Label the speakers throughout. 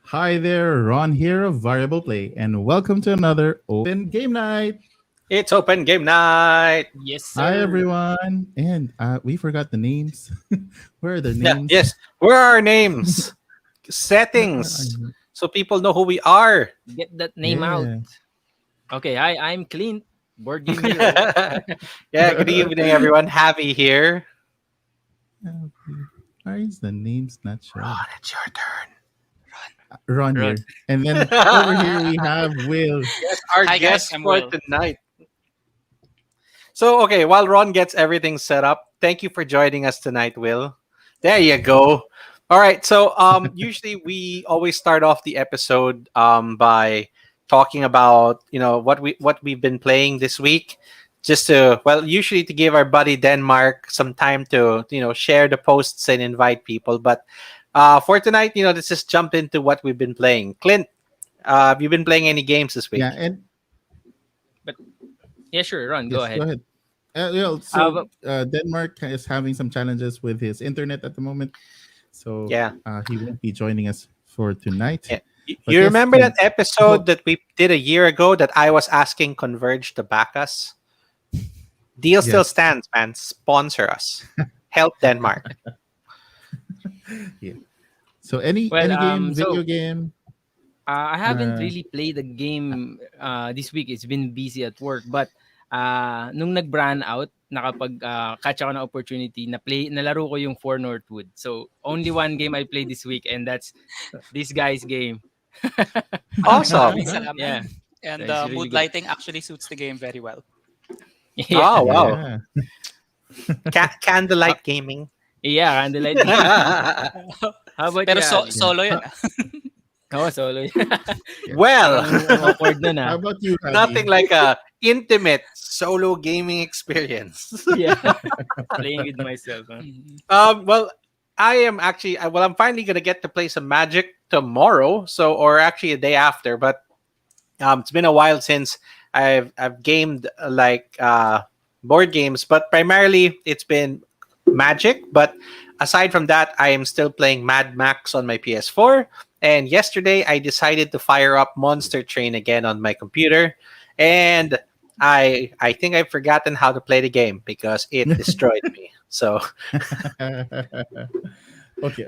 Speaker 1: Hi there, Ron here of Variable Play, and welcome to another Open Game Night.
Speaker 2: It's open game night.
Speaker 3: Yes,
Speaker 1: Hi
Speaker 3: sir.
Speaker 1: everyone, and we forgot the names. Where are their
Speaker 2: Yeah,
Speaker 1: names?
Speaker 2: yes. Where are our names?
Speaker 1: Uh,
Speaker 2: Settings. So people know who we are.
Speaker 3: Get that name out.
Speaker 1: yeah.
Speaker 3: Okay, hi, I'm Clint, board game hero.
Speaker 2: Yeah, good evening, everyone. Javi here.
Speaker 1: Why is the names not showing?
Speaker 2: Ron, it's your turn.
Speaker 1: Ron
Speaker 3: Run.
Speaker 1: here, and then over here we have Will.
Speaker 2: Yes, our
Speaker 4: Hi guys,
Speaker 2: guest
Speaker 4: I'm
Speaker 2: for
Speaker 4: Will.
Speaker 2: tonight. So, okay, while Ron gets everything set up, thank you for joining us tonight, Will. There you go. All right, so usually we always start off the episode by talking about what we've been playing this week, just to usually to give our buddy Denmark some time to share the posts and invite people. But for tonight, let's just jump into what we've been playing. Clint, have you been playing any games this
Speaker 1: Yeah,
Speaker 2: week?
Speaker 1: and
Speaker 3: But yeah, sure, Run, go
Speaker 1: yes, go
Speaker 3: ahead.
Speaker 1: ahead. So
Speaker 3: But,
Speaker 1: Denmark is having some challenges with his internet at the moment, so
Speaker 2: Yeah.
Speaker 1: he won't be joining us for tonight.
Speaker 2: Yeah.
Speaker 1: But
Speaker 2: You
Speaker 1: yes,
Speaker 2: remember that
Speaker 1: go.
Speaker 2: episode that we did a year ago that I was asking Converge to back us? Deal still
Speaker 1: Yes.
Speaker 2: stands, man. Sponsor us. Help Denmark.
Speaker 1: Yeah. So any
Speaker 3: well,
Speaker 1: game,
Speaker 3: so
Speaker 1: video game.
Speaker 3: I haven't
Speaker 1: Uh,
Speaker 3: really played the game this week. It's been busy at work. But nung nag-brand out, catch ako ng opportunity na nalaro ko yung For Northwood. So, only one game I played this week and that's this guy's game.
Speaker 2: Awesome.
Speaker 4: Maraming
Speaker 3: Yeah,
Speaker 4: salamat. And
Speaker 3: it's really
Speaker 4: mood
Speaker 3: good.
Speaker 4: lighting actually suits the game very well.
Speaker 3: Yeah.
Speaker 2: Oh, wow.
Speaker 1: yeah.
Speaker 2: Candlelight gaming.
Speaker 3: Yeah, candlelight. How about
Speaker 4: Pero
Speaker 3: you, Abby?
Speaker 4: solo yun.
Speaker 3: Oo, solo.
Speaker 2: Well,
Speaker 3: Ang awkward nun
Speaker 1: How
Speaker 3: ah.
Speaker 1: about you,
Speaker 2: nothing
Speaker 1: Javi?
Speaker 2: like a intimate solo gaming experience.
Speaker 3: Yeah. Playing with myself. Huh?
Speaker 4: Mhm.
Speaker 2: Well, I am actually I'm finally gonna get to play some Magic tomorrow, or actually a day after. But it's been a while since I've gamed board games, but primarily it's been Magic. But aside from that, I am still playing Mad Max on my PS4. And yesterday, I decided to fire up Monster Train again on my computer, and I think I've forgotten how to play the game because it destroyed me. So,
Speaker 1: Okay.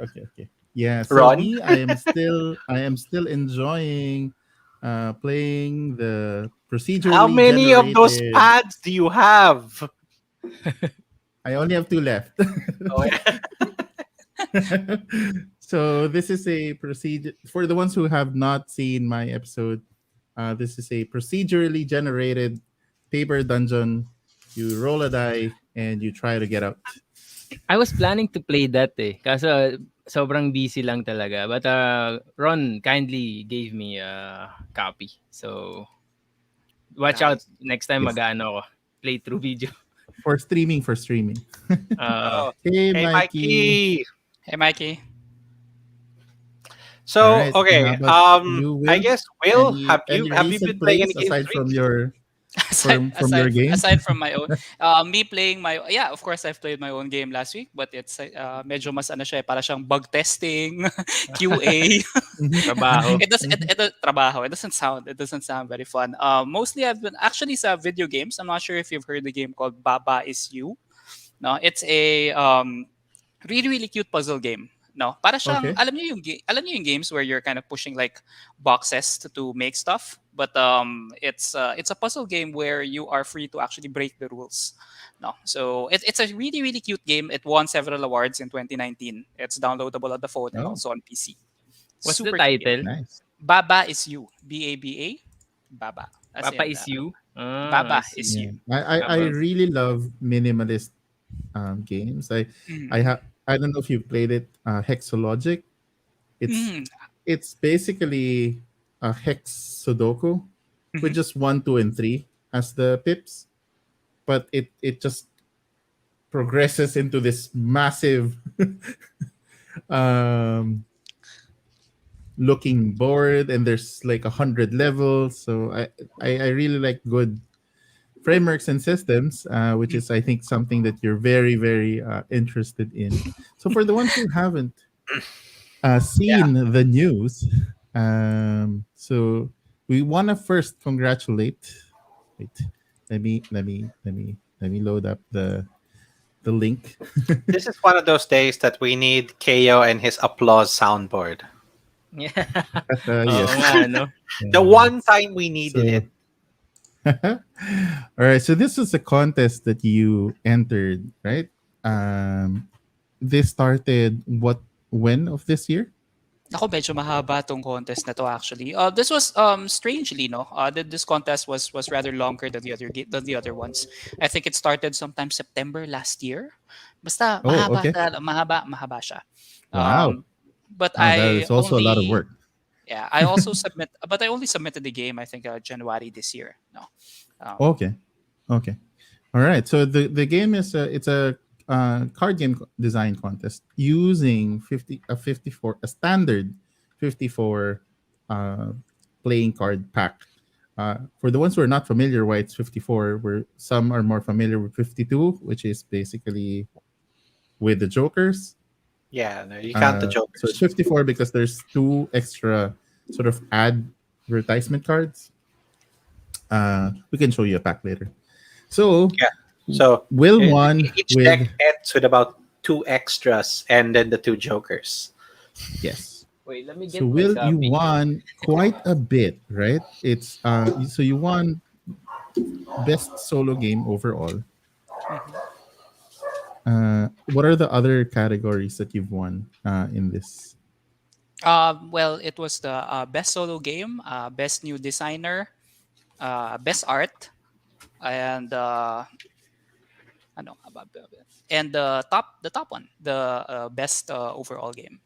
Speaker 1: Yeah. So
Speaker 2: Ron,
Speaker 1: me, I am still enjoying playing the
Speaker 2: how
Speaker 1: procedurally
Speaker 2: many of those
Speaker 1: generated.
Speaker 2: pads do you have?
Speaker 1: I only have two left.
Speaker 2: Oh, yeah.
Speaker 1: So this is a procedure for the ones who have not seen my episode. This is a procedurally generated paper dungeon. You roll a die and you try to get out.
Speaker 3: I was planning to play that eh. Kaso sobrang busy lang talaga. But Ron kindly gave me a copy. So watch out
Speaker 4: Nice.
Speaker 3: next time
Speaker 1: Yes.
Speaker 3: mag-ano ako. Play through video.
Speaker 1: For streaming.
Speaker 3: Uh,
Speaker 2: Oh,
Speaker 1: Hey,
Speaker 2: hey,
Speaker 1: Mikey.
Speaker 2: Mikey.
Speaker 4: Hey Mikey.
Speaker 1: All
Speaker 2: So,
Speaker 1: right. And how
Speaker 2: okay.
Speaker 1: about you,
Speaker 2: I
Speaker 1: Will?
Speaker 2: guess Will,
Speaker 1: Any
Speaker 2: have you
Speaker 1: recent
Speaker 2: been playing any
Speaker 1: plays
Speaker 2: games
Speaker 1: aside
Speaker 2: this week?
Speaker 1: from your
Speaker 4: aside
Speaker 1: from your
Speaker 4: aside
Speaker 1: game?
Speaker 4: aside from my own me playing my of course I've played my own game last week, but it's medyo mas ano siya para siyang bug testing, QA.
Speaker 1: Mhm.
Speaker 3: trabaho.
Speaker 4: It doesn't sound very fun. Mostly I've been actually sa video games. I'm not sure if you've heard the game called Baba Is You. No, it's a really really cute puzzle game. No, para siyang
Speaker 1: Okay.
Speaker 4: alam niyo yung games where you're kind of pushing like boxes to make stuff, but it's a puzzle game where you are free to actually break the rules. No, so it's a really really cute game. It won several awards in 2019. It's downloadable on the phone and
Speaker 1: Oh,
Speaker 4: also on PC.
Speaker 3: What's the
Speaker 4: Super cute game.
Speaker 3: title?
Speaker 1: nice.
Speaker 4: Baba is you. BABA. Baba. As
Speaker 3: Papa
Speaker 4: in,
Speaker 3: is you? I
Speaker 4: Baba is
Speaker 3: see.
Speaker 1: Yeah,
Speaker 4: you.
Speaker 1: I
Speaker 3: Papa.
Speaker 1: really love minimalist games.
Speaker 4: Mm.
Speaker 1: I don't know if you played it. Hexologic. It's
Speaker 4: Mm.
Speaker 1: it's basically a hex Sudoku with
Speaker 4: Mhm.
Speaker 1: just 1, 2, and 3 as the pips, but it just progresses into this massive um looking board, and there's like 100 levels. So I really like good frameworks and systems, which is I think something that you're very very interested in. So for the ones who haven't
Speaker 2: Yeah.
Speaker 1: seen the news, So we want to first congratulate. Wait, let me load up the link.
Speaker 2: This is one of those days that we need KO and his applause soundboard.
Speaker 3: Yeah. Oo
Speaker 1: Yes.
Speaker 3: nga, no?
Speaker 2: The
Speaker 1: Uh,
Speaker 2: one time we needed
Speaker 1: so
Speaker 2: it.
Speaker 1: all right. So this was a contest that you entered, right? Um, this started when of this year?
Speaker 4: Ako, medyo mahaba tong contest na to actually. This was strangely no. This contest was rather longer than than the other ones. I think it started sometime September last year. Basta
Speaker 1: Oh,
Speaker 4: mahaba
Speaker 1: okay.
Speaker 4: mahaba siya.
Speaker 1: Wow.
Speaker 4: But
Speaker 1: That
Speaker 4: I
Speaker 1: is also a lot of
Speaker 4: only
Speaker 1: work.
Speaker 4: yeah, I also but I only submitted the game I think January this year. No. Um,
Speaker 1: Okay. Okay. All right. So the game is it's a card game design contest using 54 a standard 54 uh, playing card pack. For the ones who are not familiar why it's 54, where some are more familiar with 52, which is basically with the jokers.
Speaker 2: Yeah, no, you count the
Speaker 1: So it's
Speaker 2: jokers.
Speaker 1: 54 because there's two extra sort of advertisement cards. We can show you a pack later. So
Speaker 2: Yeah. So
Speaker 1: Will
Speaker 2: e-
Speaker 1: won
Speaker 2: each
Speaker 1: with
Speaker 2: deck ends with about two extras and then the two jokers.
Speaker 1: yes.
Speaker 3: Wait, let me
Speaker 1: So
Speaker 3: get my
Speaker 1: Will, you
Speaker 3: copy.
Speaker 1: won quite a bit, right? It's so you won best solo game overall.
Speaker 4: mhm.
Speaker 1: What are the other categories that you've won in this?
Speaker 4: Well, it was the best solo game, best new designer, best art, and ano, and the top one, the best overall game.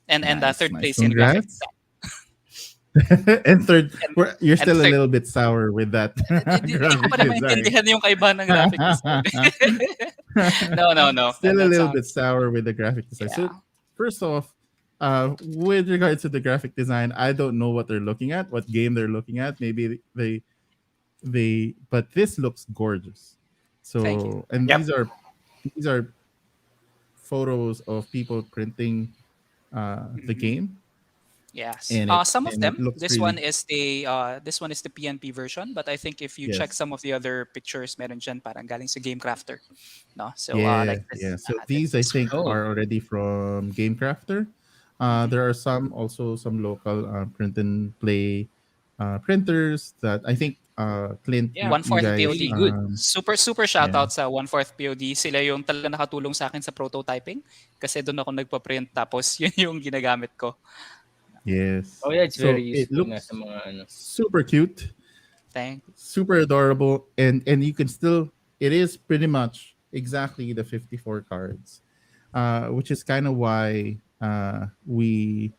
Speaker 4: And
Speaker 1: Nice,
Speaker 4: third
Speaker 1: nice.
Speaker 4: place in graphic
Speaker 1: Congrats.
Speaker 4: design.
Speaker 1: And third,
Speaker 4: And
Speaker 1: you're
Speaker 4: and
Speaker 1: still a
Speaker 4: third,
Speaker 1: little bit sour with that
Speaker 4: di ko pa
Speaker 1: graphic
Speaker 4: rin
Speaker 1: design.
Speaker 4: maintindihan yung kaibahan ng graphic design. No.
Speaker 1: Still a
Speaker 4: That
Speaker 1: little
Speaker 4: sounds
Speaker 1: bit sour with the graphic design. So
Speaker 4: yeah.
Speaker 1: first off, with regards to the graphic design, I don't know what they're looking at, what game they're looking at. Maybe but this looks gorgeous.
Speaker 4: Thank you.
Speaker 1: So and
Speaker 2: Yep.
Speaker 1: these are photos of people printing the
Speaker 4: Mhm.
Speaker 1: game,
Speaker 4: Yes.
Speaker 1: and
Speaker 4: Some of
Speaker 1: it
Speaker 4: them.
Speaker 1: looks really
Speaker 4: This one is the PNP version, but I think if you check
Speaker 1: yes.
Speaker 4: some of the other pictures, meron dyan parang galing sa Game Crafter. No. So
Speaker 1: Yeah,
Speaker 4: like
Speaker 1: yeah.
Speaker 4: this,
Speaker 1: So these I
Speaker 4: this one.
Speaker 1: think
Speaker 3: Oh,
Speaker 1: are already from Game Crafter.
Speaker 4: Mhm.
Speaker 1: There are some also some local print and play printers that I think Clint,
Speaker 3: yeah.
Speaker 1: you,
Speaker 4: One
Speaker 1: you
Speaker 4: fourth
Speaker 1: guys
Speaker 3: Really
Speaker 4: POD.
Speaker 3: good.
Speaker 4: Super
Speaker 1: yeah,
Speaker 4: shoutout sa One Fourth POD. Sila yung talaga nakatulong sa akin sa prototyping kasi doon ako nagpa-print tapos yun yung ginagamit ko.
Speaker 1: yes.
Speaker 3: Oh yeah, it's very
Speaker 1: So it
Speaker 3: useful nga sa
Speaker 1: looks
Speaker 3: mga ano.
Speaker 1: super cute,
Speaker 4: Thank
Speaker 1: super adorable, and you can still it is pretty much exactly the 54 cards, which is kind of why we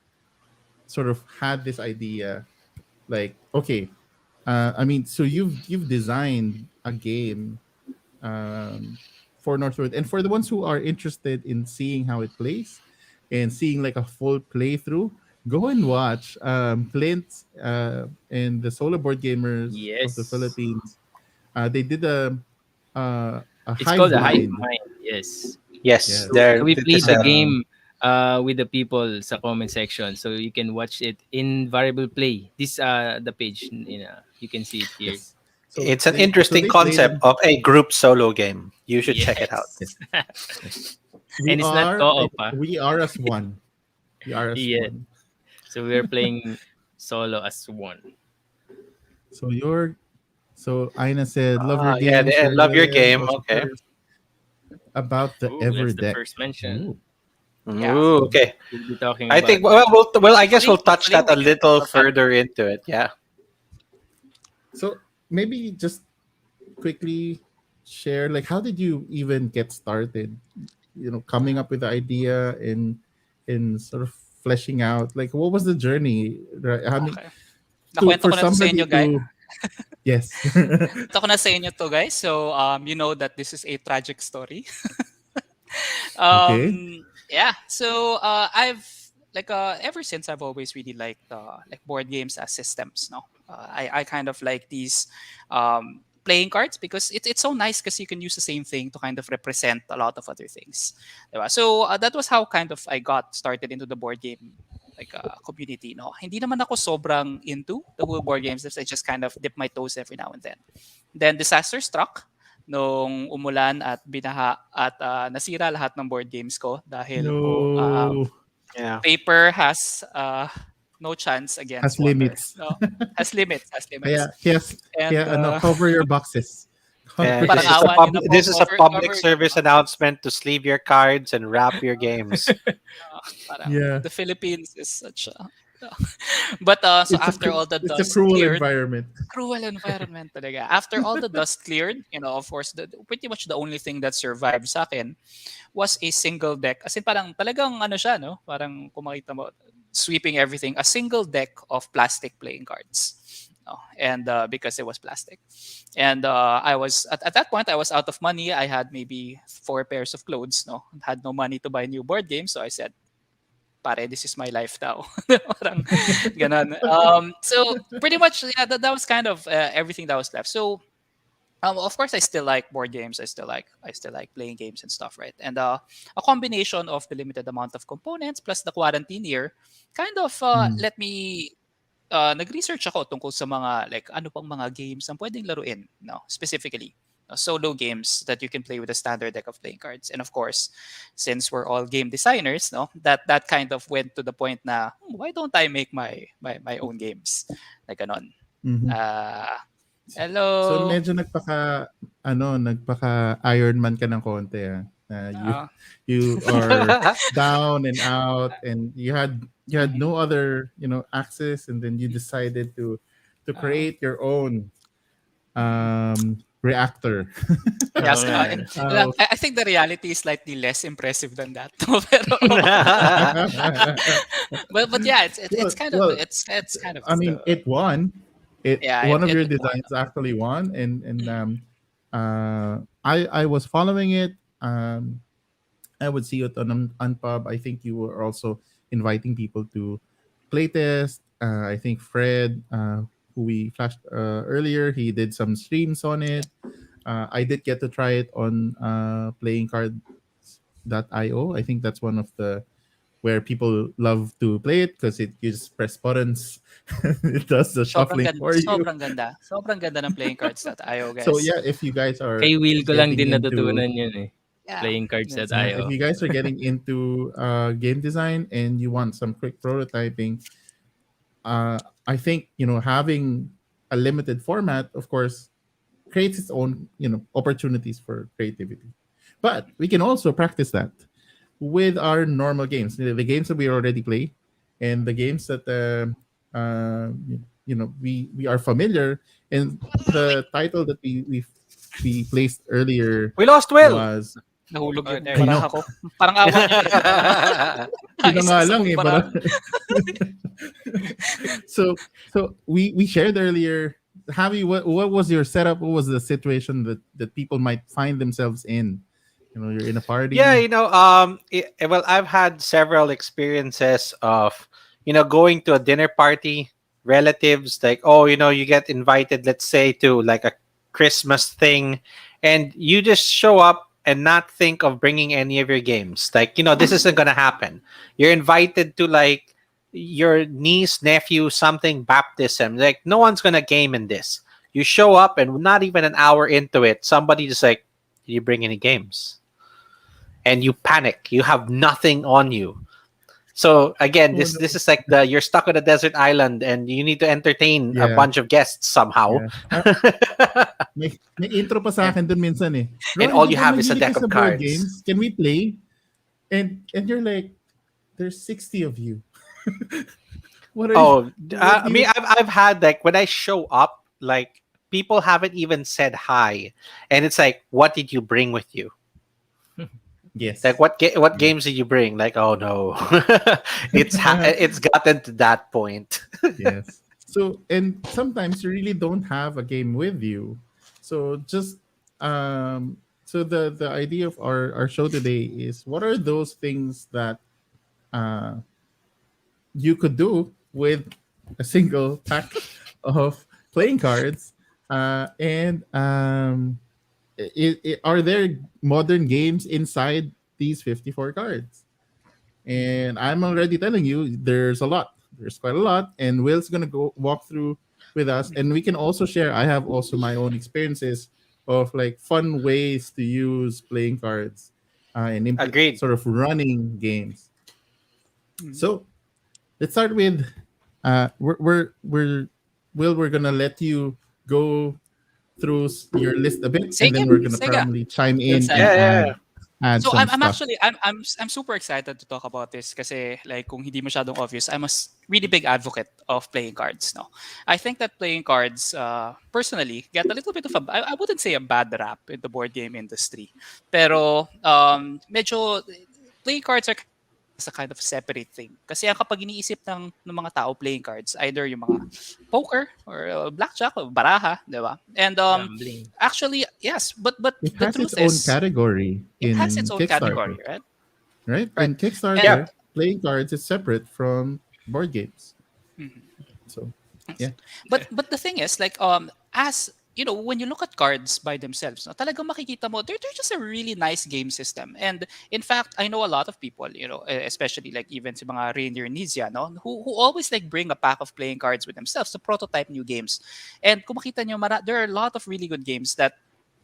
Speaker 1: sort of had this idea like okay, I mean, so you've designed a game for Northwood, and for the ones who are interested in seeing how it plays and seeing like a full playthrough, go and watch Clint and the Solo Board Gamers of the
Speaker 3: Yes.
Speaker 1: Philippines. They did a
Speaker 3: It's
Speaker 1: hive
Speaker 3: called a hive
Speaker 1: mind.
Speaker 3: mind. Yes.
Speaker 2: Yes,
Speaker 1: Yes.
Speaker 3: So
Speaker 2: there.
Speaker 3: we
Speaker 2: This
Speaker 3: played the
Speaker 1: Uh,
Speaker 3: game with the people sa comment section. So you can watch it in variable play. This the page, you can see it here.
Speaker 1: yes.
Speaker 2: It's an
Speaker 1: So
Speaker 2: interesting
Speaker 1: they played
Speaker 2: concept
Speaker 1: it.
Speaker 2: of a group solo game. You should check it out.
Speaker 3: Yes.
Speaker 1: Yes. Yes.
Speaker 3: And it's not co-op, ah.
Speaker 1: We are as one. We are as
Speaker 3: Yeah.
Speaker 1: one.
Speaker 3: So we're playing solo as one.
Speaker 1: So so Aina said, "Love your
Speaker 2: Yeah,
Speaker 1: game,
Speaker 2: I
Speaker 1: Sir
Speaker 2: love your
Speaker 1: William.
Speaker 2: game.
Speaker 1: What's your
Speaker 2: Okay.
Speaker 1: first about the
Speaker 3: Ooh,
Speaker 1: Ever
Speaker 3: that's the
Speaker 1: deck?"
Speaker 3: first mention.
Speaker 1: Ooh.
Speaker 4: Yeah.
Speaker 2: Ooh, okay.
Speaker 3: We'll be talking
Speaker 2: I
Speaker 3: about
Speaker 2: think
Speaker 3: that.
Speaker 2: I guess we'll touch
Speaker 4: Hopefully
Speaker 2: that
Speaker 4: we
Speaker 2: a
Speaker 4: can
Speaker 2: little
Speaker 4: talk about
Speaker 2: further into it. Yeah.
Speaker 1: So maybe just quickly share like how did you even get started? You know, coming up with the idea and sort of fleshing out like what was the journey? Right? I mean,
Speaker 4: Okay. Nakwento
Speaker 1: for
Speaker 4: ko na to sa
Speaker 1: somebody
Speaker 4: inyo, guys.
Speaker 1: to yes,
Speaker 4: Nakwento ko na sa inyo to, guys. So, you know that this is a tragic story.
Speaker 1: okay,
Speaker 4: Yeah. So, I've like ever since I've always really liked like board games as systems. No, I kind of like these playing cards because it's so nice because you can use the same thing to kind of represent a lot of other things. Diba? So that was how kind of I got started into the board game like community. No, hindi naman ako sobrang into the whole board games. I just kind of dip my toes every now and then. Then disaster struck nung umulan at binaha at nasira lahat ng board games ko dahil po
Speaker 1: No.
Speaker 2: Yeah.
Speaker 4: paper has no chance against
Speaker 1: Has
Speaker 4: water.
Speaker 1: limits.
Speaker 4: No, has limits, has limits.
Speaker 1: Kaya,
Speaker 4: And
Speaker 1: cover your boxes.
Speaker 2: Yeah,
Speaker 1: Cover
Speaker 4: parang
Speaker 1: your-
Speaker 4: awa nila po,
Speaker 2: this is a public
Speaker 4: cover
Speaker 2: service
Speaker 4: nyo.
Speaker 2: announcement to sleeve your cards and wrap your games.
Speaker 4: Parang
Speaker 1: Yeah.
Speaker 4: the Philippines is such a but so
Speaker 1: It's a
Speaker 4: after all the
Speaker 1: it's a
Speaker 4: dust
Speaker 1: cruel
Speaker 4: cleared,
Speaker 1: environment.
Speaker 4: cruel environment talaga. After all the dust cleared, of course, pretty much the only thing that survived sa akin was a single deck. As in parang talagang ano siya, no? Parang kung makita mo, sweeping everything, a single deck of plastic playing cards. No? And because it was plastic. And I was, at that point, I was out of money. I had maybe 4 pairs of clothes, no? Had no money to buy new board games. So I said, pare, this is my life now. Parang ganon. So pretty much, yeah, that was kind of everything that was left. So of course, I still like board games. I still like playing games and stuff, right? And a combination of the limited amount of components plus the quarantine year kind of
Speaker 1: Mm.
Speaker 4: let me nag-research ako tungkol sa mga like ano pang mga games ang pwedeng laruin, no? Specifically, solo games that you can play with a standard deck of playing cards. And of course, since we're all game designers, no, that kind of went to the point na why don't I make my own games? Like anon.
Speaker 1: Mhm.
Speaker 4: Hello.
Speaker 1: So medyo nagpaka Iron Man ka ng konti
Speaker 4: Ah.
Speaker 1: you are down and out and you had no other access, and then you decided to create your own reactor.
Speaker 4: Yes,
Speaker 3: Okay.
Speaker 4: I think the reality is slightly less impressive than that. Pero, but yeah, it's kind of
Speaker 1: Well,
Speaker 4: it's kind of
Speaker 1: I mean, it won.
Speaker 4: Yeah,
Speaker 1: One of
Speaker 4: it
Speaker 1: your
Speaker 4: won.
Speaker 1: designs actually won, and I was following it. I would see it on Unpub. I think you were also inviting people to playtest. I think Fred, who we flashed earlier, he did some streams on it. I did get to try it on playingcards.io. I think that's one of the where people love to play it because you just press buttons. It does the shuffling for you.
Speaker 4: Sobrang ganda. Sobrang ganda ng playing cards.io, guys.
Speaker 1: So yeah, if you guys are
Speaker 3: Kay Will ko lang din
Speaker 1: getting
Speaker 3: natutunan yun eh.
Speaker 4: Yeah.
Speaker 3: Playing cards at
Speaker 1: if
Speaker 3: IO.
Speaker 1: you guys are getting into game design and you want some quick prototyping, I think having a limited format, of course, creates its own opportunities for creativity. But we can also practice that with our normal games, the games that we already play, and the games that we are familiar. And the title that we placed earlier
Speaker 2: We lost Will.
Speaker 1: was
Speaker 4: Nahulog yung
Speaker 2: there
Speaker 1: you
Speaker 4: baraha
Speaker 1: go.
Speaker 4: ko. Parang awa niyo.
Speaker 1: Yun na nga
Speaker 4: Isa
Speaker 1: lang
Speaker 4: kong
Speaker 1: eh,
Speaker 4: baraha.
Speaker 1: so we shared earlier. Javi, what was your setup? What was the situation that people might find themselves in? You're in a party.
Speaker 2: Yeah, well, I've had several experiences of, going to a dinner party, relatives, like, you get invited, let's say, to like a Christmas thing, and you just show up and not think of bringing any of your games. Like, this isn't going to happen. You're invited to like your niece, nephew, something, baptism. Like, no one's going to game in this. You show up and not even an hour into it, somebody just like, did you bring any games? And you panic. You have nothing on you. So again, this is like you're stuck on a desert island and you need to entertain a
Speaker 1: Yeah.
Speaker 2: bunch of guests somehow.
Speaker 1: Yeah. May intro pa sa akin dun minsan eh.
Speaker 2: And
Speaker 1: Ron,
Speaker 2: all you
Speaker 1: di ba
Speaker 2: have is a
Speaker 1: mahilig
Speaker 2: deck
Speaker 1: ka
Speaker 2: of
Speaker 1: sa board
Speaker 2: cards.
Speaker 1: games? Can we play? And you're like, there's 60 of you. What are
Speaker 2: Oh,
Speaker 1: you?
Speaker 2: I mean, I've had like when I show up, like people haven't even said hi, and it's like, what did you bring with you?
Speaker 1: Yes.
Speaker 2: Like what games did you bring? Like, oh no, it's gotten to that point.
Speaker 1: Yes. So, and sometimes you really don't have a game with you. So just so the idea of our show today is, what are those things that you could do with a single pack of playing cards, and are there modern games inside these 54 cards? And I'm already telling you, there's a lot. There's quite a lot, and Will's gonna go walk through with us, and we can also share. I have also my own experiences of like fun ways to use playing cards, and
Speaker 2: Agreed.
Speaker 1: sort of running games.
Speaker 4: Mhm.
Speaker 1: So let's start with we're gonna let you go through your list a bit, and
Speaker 4: Sige,
Speaker 1: then we're gonna
Speaker 4: sige.
Speaker 1: probably chime
Speaker 4: Let's
Speaker 1: in and
Speaker 2: Yeah, yeah, yeah.
Speaker 1: add
Speaker 4: So
Speaker 1: some
Speaker 4: I'm
Speaker 1: stuff.
Speaker 4: actually I'm super excited to talk about this kasi like kung hindi masyadong obvious, I'm a really big advocate of playing cards. No, I think that playing cards, personally, get a little bit of I wouldn't say a bad rap in the board game industry, pero medyo playing cards are seen as a kind of separate thing. Kasi ang kapag iniisip ng mga tao playing cards, either yung mga poker or blackjack or baraha, di ba? And
Speaker 3: Gambling.
Speaker 4: actually, yes, but
Speaker 1: It
Speaker 4: the
Speaker 1: has its
Speaker 4: truth
Speaker 1: own
Speaker 4: is,
Speaker 1: category
Speaker 4: it has its
Speaker 1: in
Speaker 4: own
Speaker 1: Kickstarter,
Speaker 4: category, right?
Speaker 1: right?
Speaker 4: Right.
Speaker 1: In
Speaker 4: And
Speaker 2: Yep.
Speaker 1: Kickstarter, playing cards is separate from board games.
Speaker 4: mhm.
Speaker 1: So yeah,
Speaker 4: But the thing is, like as you know, when you look at cards by themselves, no, talagang makikita mo they're just a really nice game system. And in fact, I know a lot of people, especially like even sa mga Reindeer Nizia, no, who always like bring a pack of playing cards with themselves to prototype new games. And kung makita nyo, there are a lot of really good games that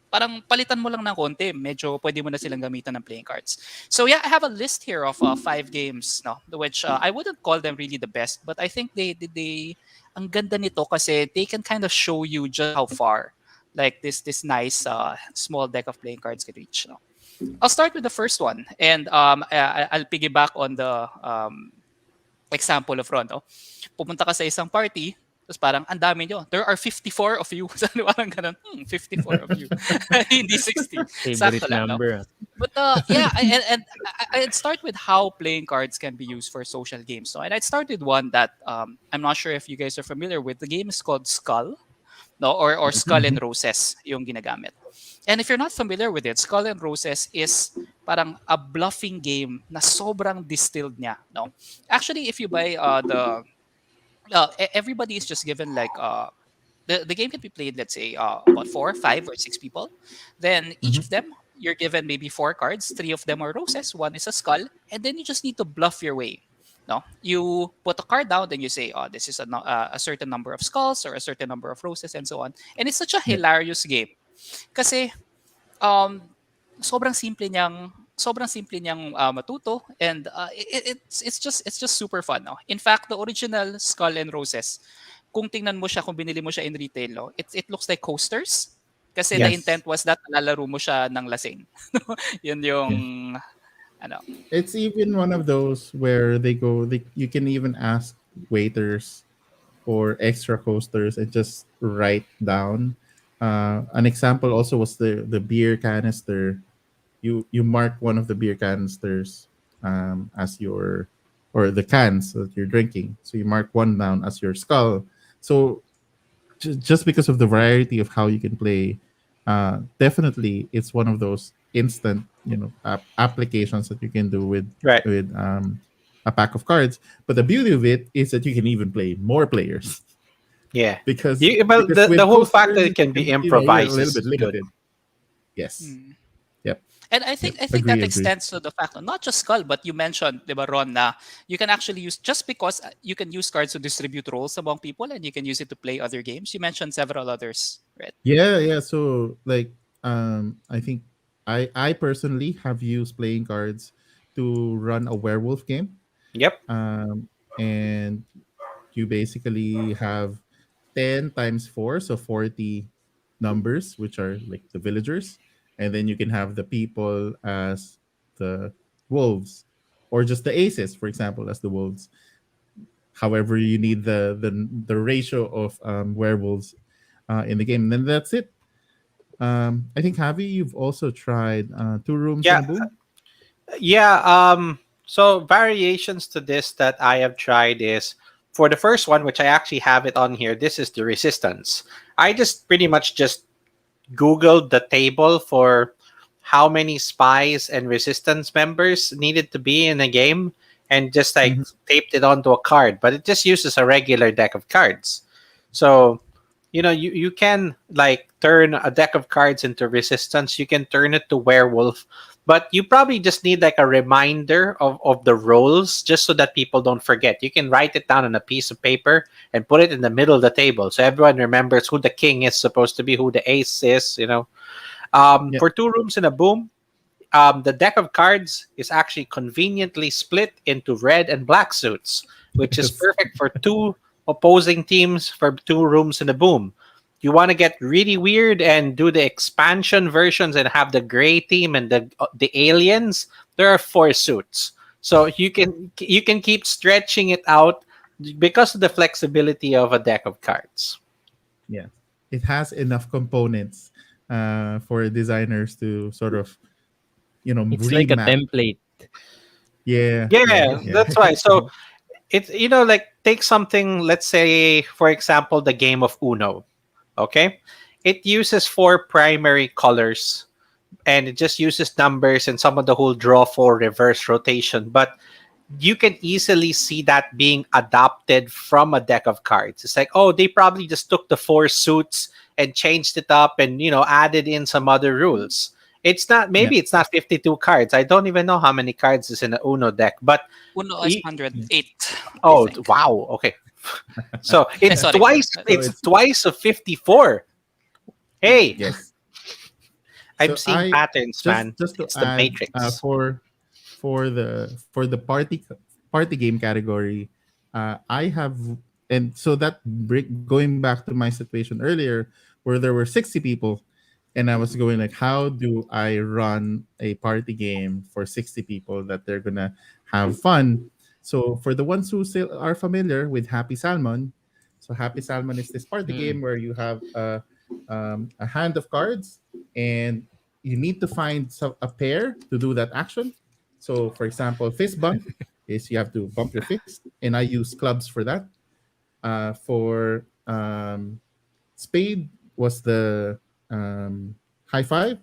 Speaker 4: parang palitan mo lang ng konti, medyo pwede mo na silang gamitan ng playing cards. So yeah, I have a list here of 5 games, no, which I wouldn't call them really the best, but I think they ang ganda nito kasi they can kind of show you just how far like this nice small deck of playing cards can reach. No? I'll start with the first one, and I'll piggyback on the example of Ron. No? Pumunta ka sa isang party, tapos parang ang dami nyo. There are 54 of you. Sabi parang ganun, 54 of you. Hindi 60. Sakto
Speaker 3: Favorite
Speaker 4: lang, no?
Speaker 3: number.
Speaker 4: But yeah, I'd start with how playing cards can be used for social games. So, and I'd start with one that I'm not sure if you guys are familiar with. The game is called Skull, no, or Skull and
Speaker 1: Mhm.
Speaker 4: Roses, yung ginagamit. And if you're not familiar with it, Skull and Roses is parang a bluffing game na sobrang distilled niya, no. Actually, if you buy everybody is just given like the game can be played, let's say, about 4, 5, or 6 people. Then each
Speaker 1: Mhm.
Speaker 4: of them, you're given maybe 4 cards. 3 of them are roses, one is a skull, and then you just need to bluff your way. No, you put a card down, then you say, "Oh, this is a certain number of skulls or a certain number of roses, and so on." And it's such a
Speaker 1: Yeah.
Speaker 4: hilarious game, kasi um, sobrang simple niyang matuto, and it's just super fun. No? In fact, the original Skull and Roses, kung tingnan mo siya, kung binili mo siya in retail, no, it looks like coasters. Kasi the
Speaker 1: Yes.
Speaker 4: intent was that lalaro mo siya ng lasing. Yun yung
Speaker 1: Yeah.
Speaker 4: ano.
Speaker 1: It's even one of those where you can even ask waiters for extra coasters and just write down. An example also was the beer canister. You mark one of the beer canisters as your, or the cans that you're drinking. So you mark one down as your skull. So just because of the variety of how you can play, definitely it's one of those instant, applications that you can do with
Speaker 2: Right.
Speaker 1: with um, a pack of cards. But the beauty of it is that you can even play more players
Speaker 2: Yeah.
Speaker 1: because
Speaker 2: But
Speaker 1: because
Speaker 2: the
Speaker 1: with
Speaker 2: whole fact that
Speaker 1: coasters,
Speaker 2: it can be
Speaker 1: you're a
Speaker 2: improvised
Speaker 1: little
Speaker 2: is
Speaker 1: bit
Speaker 2: good.
Speaker 1: limited. Yes.
Speaker 4: Hmm.
Speaker 1: Yep.
Speaker 4: And I
Speaker 1: Yep.
Speaker 4: think I think that
Speaker 1: Agree.
Speaker 4: extends to the fact not just Skull, but you mentioned, di ba, Ron, na you can actually use, just because you can use cards to distribute roles among people and you can use it to play other games. You mentioned several others, right?
Speaker 1: Yeah. So like, I think I personally have used playing cards to run a werewolf game.
Speaker 2: Yep.
Speaker 1: And you basically have 10 times 4, so 40 numbers, which are like the villagers. And then you can have the people as the wolves, or just the aces, for example, as the wolves. However, you need the ratio of werewolves in the game. And then that's it. I think, Javi, you've also tried Two Rooms and
Speaker 2: Yeah.
Speaker 1: a Boom.
Speaker 2: Yeah. So variations to this that I have tried is, for the first one, which I actually have it on here. This is the resistance. I just pretty much just Googled the table for how many spies and resistance members needed to be in a game, and just like
Speaker 1: Mhm.
Speaker 2: taped it onto a card. But it just uses a regular deck of cards. So you can like turn a deck of cards into resistance. You can turn it to werewolf, but you probably just need like a reminder of the roles just so that people don't forget. You can write it down on a piece of paper and put it in the middle of the table so everyone remembers who the king is supposed to be, who the ace is.
Speaker 1: Yeah.
Speaker 2: For two rooms and a boom, the deck of cards is actually conveniently split into red and black suits, which is
Speaker 1: Yes.
Speaker 2: perfect for two opposing teams for two rooms in a boom. You want to get really weird and do the expansion versions and have the gray team and the aliens. There are four suits, so you can keep stretching it out because of the flexibility of a deck of cards.
Speaker 1: Yeah. It has enough components for designers to sort of,
Speaker 3: It's like a
Speaker 1: remap.
Speaker 3: template.
Speaker 1: Yeah. Yeah.
Speaker 2: Yeah,
Speaker 1: Yeah.
Speaker 2: that's why. So it's like take something, let's say for example the game of Uno. Okay, it uses four primary colors and it just uses numbers and some of the whole draw for reverse rotation, but you can easily see that being adopted from a deck of cards. It's like, oh, they probably just took the four suits and changed it up and added in some other rules. It's not,
Speaker 1: Yeah.
Speaker 2: maybe it's not 52 cards. I don't even know how many cards is in the Uno deck, but
Speaker 4: Uno is
Speaker 2: y-
Speaker 4: 108, I
Speaker 2: oh
Speaker 4: think.
Speaker 2: wow, okay. So it's
Speaker 4: Sorry.
Speaker 2: twice.
Speaker 4: Uh,
Speaker 2: It's
Speaker 1: it's
Speaker 2: twice of 54. Hey,
Speaker 1: Yes.
Speaker 2: I'm
Speaker 1: So
Speaker 2: seeing
Speaker 1: I
Speaker 2: patterns,
Speaker 1: just
Speaker 2: man.
Speaker 1: just to
Speaker 2: It's the
Speaker 1: add
Speaker 2: Matrix.
Speaker 1: for the party game category, I have, and so that going back to my situation earlier where there were 60 people, and I was going like, how do I run a party game for 60 people that they're gonna have fun? So for the ones who still are familiar with Happy Salmon, so Happy Salmon is this party
Speaker 3: Mm.
Speaker 1: game where you have a hand of cards, and you need to find a pair to do that action. So, for example, fist bump is you have to bump your fist, and I use clubs for that. For spade was the high five.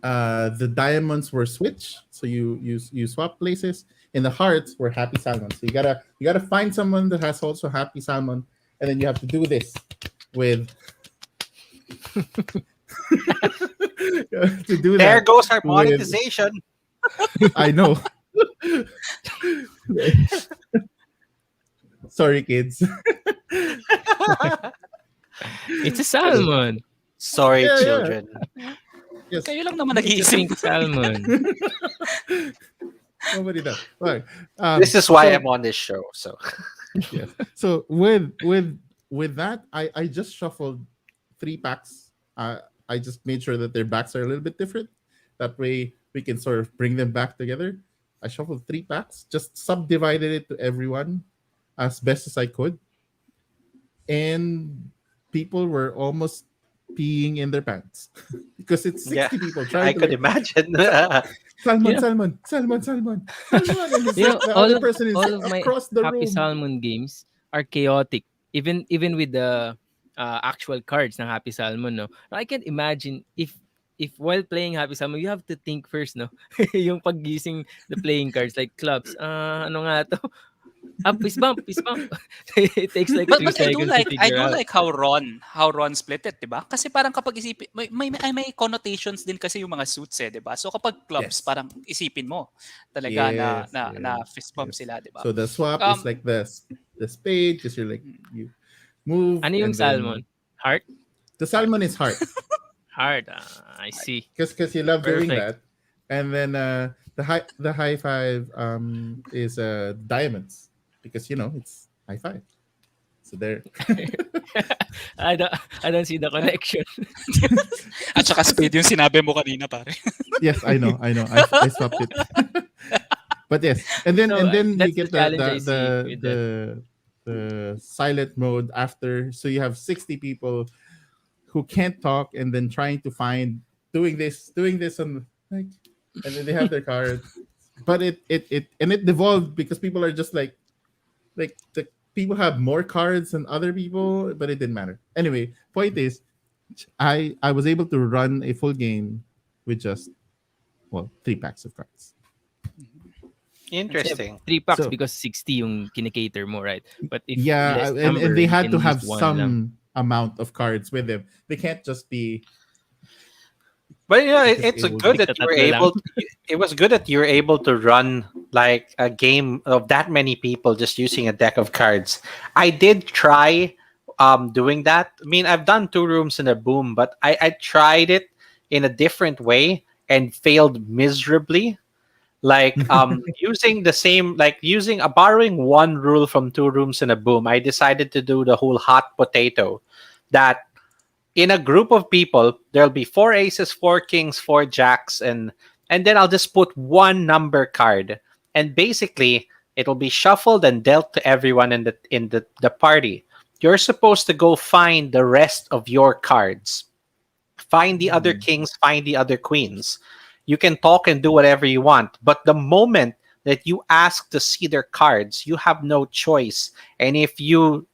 Speaker 1: The diamonds were switch, so you swap places, and the hearts were happy salmon. So you gotta find someone that has also happy salmon, and then you have to do this with to do
Speaker 2: There
Speaker 1: that
Speaker 2: goes our
Speaker 1: with
Speaker 2: monetization.
Speaker 1: I know. Sorry, kids.
Speaker 3: It's a salmon.
Speaker 2: Sorry,
Speaker 1: Yeah, yeah.
Speaker 2: children.
Speaker 1: Yes.
Speaker 4: Kayo lang naman
Speaker 3: It's a
Speaker 4: nag-iisip.
Speaker 3: pink salmon.
Speaker 1: Nobody does. Right.
Speaker 2: This is why
Speaker 1: So
Speaker 2: I'm on this show. So
Speaker 1: yes. So with that, I just shuffled 3 packs. I just made sure that their backs are a little bit different. That way we can sort of bring them back together. I shuffled 3 packs, just subdivided it to everyone as best as I could, and people were almost peeing in their pants because it's
Speaker 2: yeah,
Speaker 1: 60 people
Speaker 2: I
Speaker 1: trying to
Speaker 2: could
Speaker 1: like
Speaker 2: imagine.
Speaker 1: salmon,
Speaker 3: Yeah.
Speaker 1: salmon, salmon, salmon, salmon, and it's
Speaker 3: You
Speaker 1: like
Speaker 3: know,
Speaker 1: the
Speaker 3: all
Speaker 1: other
Speaker 3: of
Speaker 1: person is
Speaker 3: all of my
Speaker 1: across the
Speaker 3: Happy
Speaker 1: room.
Speaker 3: Salmon games are chaotic. Even with the actual cards ng Happy Salmon, no. I can imagine if while playing Happy Salmon, you have to think first, no. Yung paggising the playing cards like clubs. Ano nga to? Fist bump, fist bump. It takes like
Speaker 4: But
Speaker 3: 3
Speaker 4: I do
Speaker 3: seconds to
Speaker 4: like
Speaker 3: figure out.
Speaker 4: how Ron split it, 'di ba? Kasi parang kapag isipin may connotations din kasi yung mga suits 'di ba? So kapag clubs
Speaker 1: Yes.
Speaker 4: parang isipin mo talaga na
Speaker 1: Yes,
Speaker 4: na
Speaker 1: yes,
Speaker 4: fist bump
Speaker 1: yes.
Speaker 4: sila, 'di ba?
Speaker 1: So the swap is
Speaker 4: Um
Speaker 1: like the spade because you're like you move
Speaker 3: Ano yung
Speaker 1: and then
Speaker 3: salmon? Heart?
Speaker 1: the salmon is heart
Speaker 3: Heart. I see.
Speaker 1: because you love doing
Speaker 3: Perfect.
Speaker 1: that, and then the high five is diamonds because it's high five. So there.
Speaker 3: I don't I don't see the connection.
Speaker 4: at saka spade yung sinabi mo kanina, pare.
Speaker 1: Yes, I know. I swapped it. But yes, and then
Speaker 3: So
Speaker 1: you
Speaker 3: that's the
Speaker 1: get
Speaker 3: challenge I see with that.
Speaker 1: the silent mode after. So you have 60 people who can't talk, and then trying to find doing this on like, and then they have their card. But it devolved because people are just like the people have more cards than other people, but it didn't matter. Anyway, point is, I was able to run a full game with just 3 packs of cards.
Speaker 3: Kasi
Speaker 2: Interesting.
Speaker 3: 3 packs
Speaker 1: So
Speaker 3: because 60 yung kinikater mo, right? But if
Speaker 1: yeah,
Speaker 3: less
Speaker 1: and
Speaker 3: number,
Speaker 1: they
Speaker 3: you
Speaker 1: had
Speaker 3: can
Speaker 1: to
Speaker 3: use
Speaker 1: have
Speaker 3: one lang.
Speaker 1: some amount of cards with them. They can't just be
Speaker 2: But
Speaker 1: because
Speaker 2: it's
Speaker 1: it will
Speaker 2: good
Speaker 1: get
Speaker 2: that you were
Speaker 3: Tigta-tatlo lang.
Speaker 2: able. It was good that you were able to run like a game of that many people just using a deck of cards. I did try doing that. I mean, I've done two rooms in a boom, but I tried it in a different way and failed miserably. Like using the same, like using a borrowing one rule from two rooms in a boom. I decided to do the whole hot potato. That in a group of people there'll be four aces, four kings, four jacks, and then I'll just put one number card, and basically it'll be shuffled and dealt to everyone in the party. You're supposed to go find the rest of your cards, find the other
Speaker 1: Mm.
Speaker 2: kings, find the other queens. You can talk and do whatever you want, but the moment that you ask to see their cards, you have no choice. And if you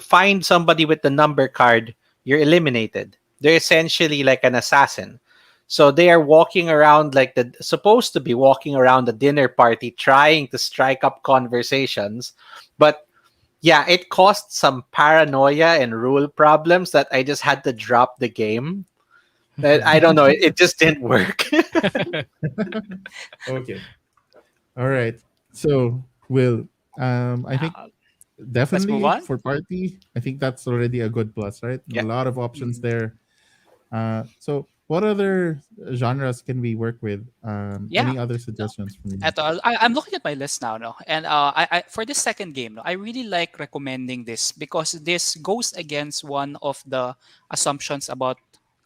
Speaker 2: find somebody with the number card, you're eliminated. They're essentially like an assassin. So they are walking around like the supposed to be walking around the dinner party trying to strike up conversations, but yeah, it caused some paranoia and rule problems that I just had to drop the game. I don't know. It just didn't work.
Speaker 1: Okay. All right. So will I think
Speaker 4: Uh, let's move
Speaker 1: definitely
Speaker 4: on.
Speaker 1: for party, I think that's already a good plus, right? A
Speaker 2: Yeah.
Speaker 1: lot of options
Speaker 4: Mm.
Speaker 1: there. So what other genres can we work with?
Speaker 4: Yeah.
Speaker 1: Any other suggestions from you?
Speaker 4: I'm looking at my list now, no, and I for this second game, no, I really like recommending this because this goes against one of the assumptions about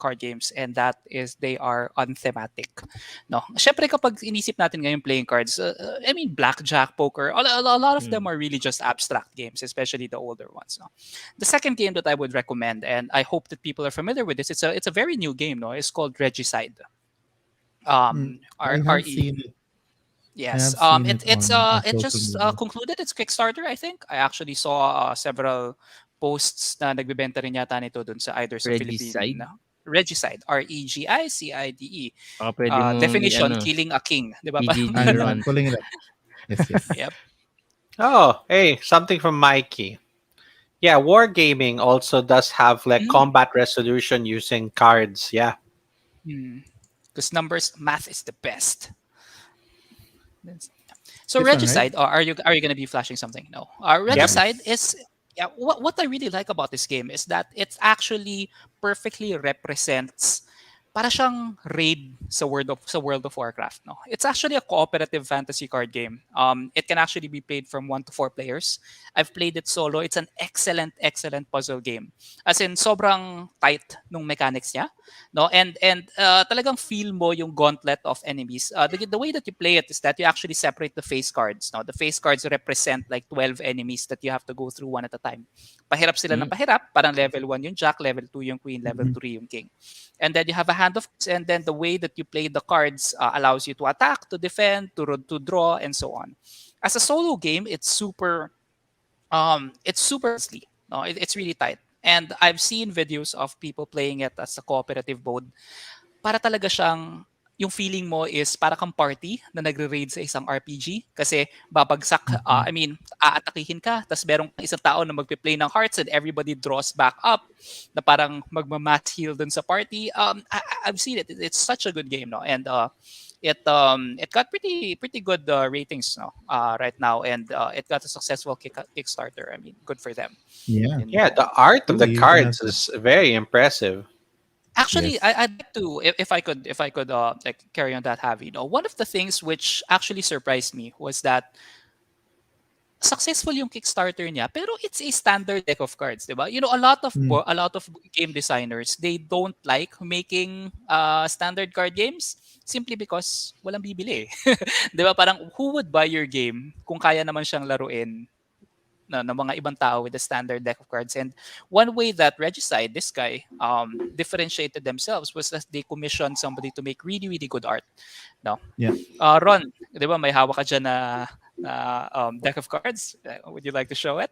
Speaker 4: card games, and that is they are unthematic. No, syempre kapag inisip natin ngayon playing cards, I mean blackjack, poker, a lot of them
Speaker 3: Mm.
Speaker 4: are really just abstract games, especially the older ones. No, the second game that I would recommend, and I hope that people are familiar with this, it's a very new game. No, it's called Regicide.
Speaker 1: Mm, I
Speaker 4: R
Speaker 1: have
Speaker 4: E
Speaker 1: seen it. I
Speaker 4: Yes.
Speaker 1: have seen it on
Speaker 4: It
Speaker 1: social
Speaker 4: just
Speaker 1: media.
Speaker 4: concluded its Kickstarter, I think. I actually saw several posts na nagbebenta rin yata nito dun sa either sa Philippine
Speaker 3: Regicide.
Speaker 4: Regicide, Regicide.
Speaker 3: Baka pwede mong
Speaker 4: Definition,
Speaker 3: i-ano,
Speaker 4: killing a king, 'di ba? Parang
Speaker 3: PGG
Speaker 1: I'm
Speaker 3: run.
Speaker 1: pulling it up. Yes, yes.
Speaker 4: yep.
Speaker 2: Oh, hey, something from Mikey. Yeah, wargaming also does have like
Speaker 4: Mm.
Speaker 2: combat resolution using cards. Yeah.
Speaker 4: Because numbers math is the best. That's- So
Speaker 1: This one, right?
Speaker 4: Regicide, are you gonna be flashing something? No.
Speaker 2: Yep.
Speaker 4: Regicide
Speaker 1: Yes.
Speaker 4: is yeah. What I really like about this game is that it's actually perfectly represents para siyang raid sa World of Warcraft. No, it's actually a cooperative fantasy card game. It can actually be played from 1 to 4 players. I've played it solo. It's an excellent puzzle game. As in sobrang tight nung mechanics niya, no, and talagang feel mo yung gauntlet of enemies. The way that you play it is that you actually separate the face cards. No, the face cards represent like 12 enemies that you have to go through one at a time. Pahirap sila ng
Speaker 3: Mm.
Speaker 4: pahirap. Parang level 1 yung Jack, level 2 yung Queen, level
Speaker 1: Mhm.
Speaker 4: 3 yung King. And then you have a hand of cards, and then the way that you play the cards allows you to attack, to defend, to draw, and so on. As a solo game, it's super easy. No, it's really tight. And I've seen videos of people playing it as a cooperative mode. Para talaga siyang yung feeling mo is para kang party na nagre-raid sa isang RPG kasi babagsak,
Speaker 1: Mhm.
Speaker 4: I mean, aatakihin ka tapos merong isang tao na magpe-play ng hearts and everybody draws back up na parang magma-mass heal dun sa party. I've seen it. It's such a good game, no? And it got pretty good ratings, no, right now, and it got a successful Kickstarter. I mean, good for them.
Speaker 1: Yeah.
Speaker 4: And
Speaker 2: Yeah, the art of
Speaker 1: Cool.
Speaker 2: the
Speaker 1: You can have
Speaker 2: cards
Speaker 1: that.
Speaker 2: is very impressive.
Speaker 4: actually,
Speaker 1: Yes.
Speaker 4: I'd like to, if I could like carry on that, have you know, one of the things which actually surprised me was that successful yung Kickstarter niya, pero it's a standard deck of cards, 'di ba? You know,
Speaker 1: Mm.
Speaker 4: a lot of game designers, they don't like making standard card games simply because walang bibili. Eh. 'Di ba? Parang who would buy your game kung kaya naman siyang laruin na ng mga ibang tao with a standard deck of cards. And one way that Regicide, this guy, differentiated themselves was that they commissioned somebody to make really good art. No,
Speaker 1: Yeah.
Speaker 4: Ron, di ba may hawak ka dyan na deck of cards? Would you like to show it?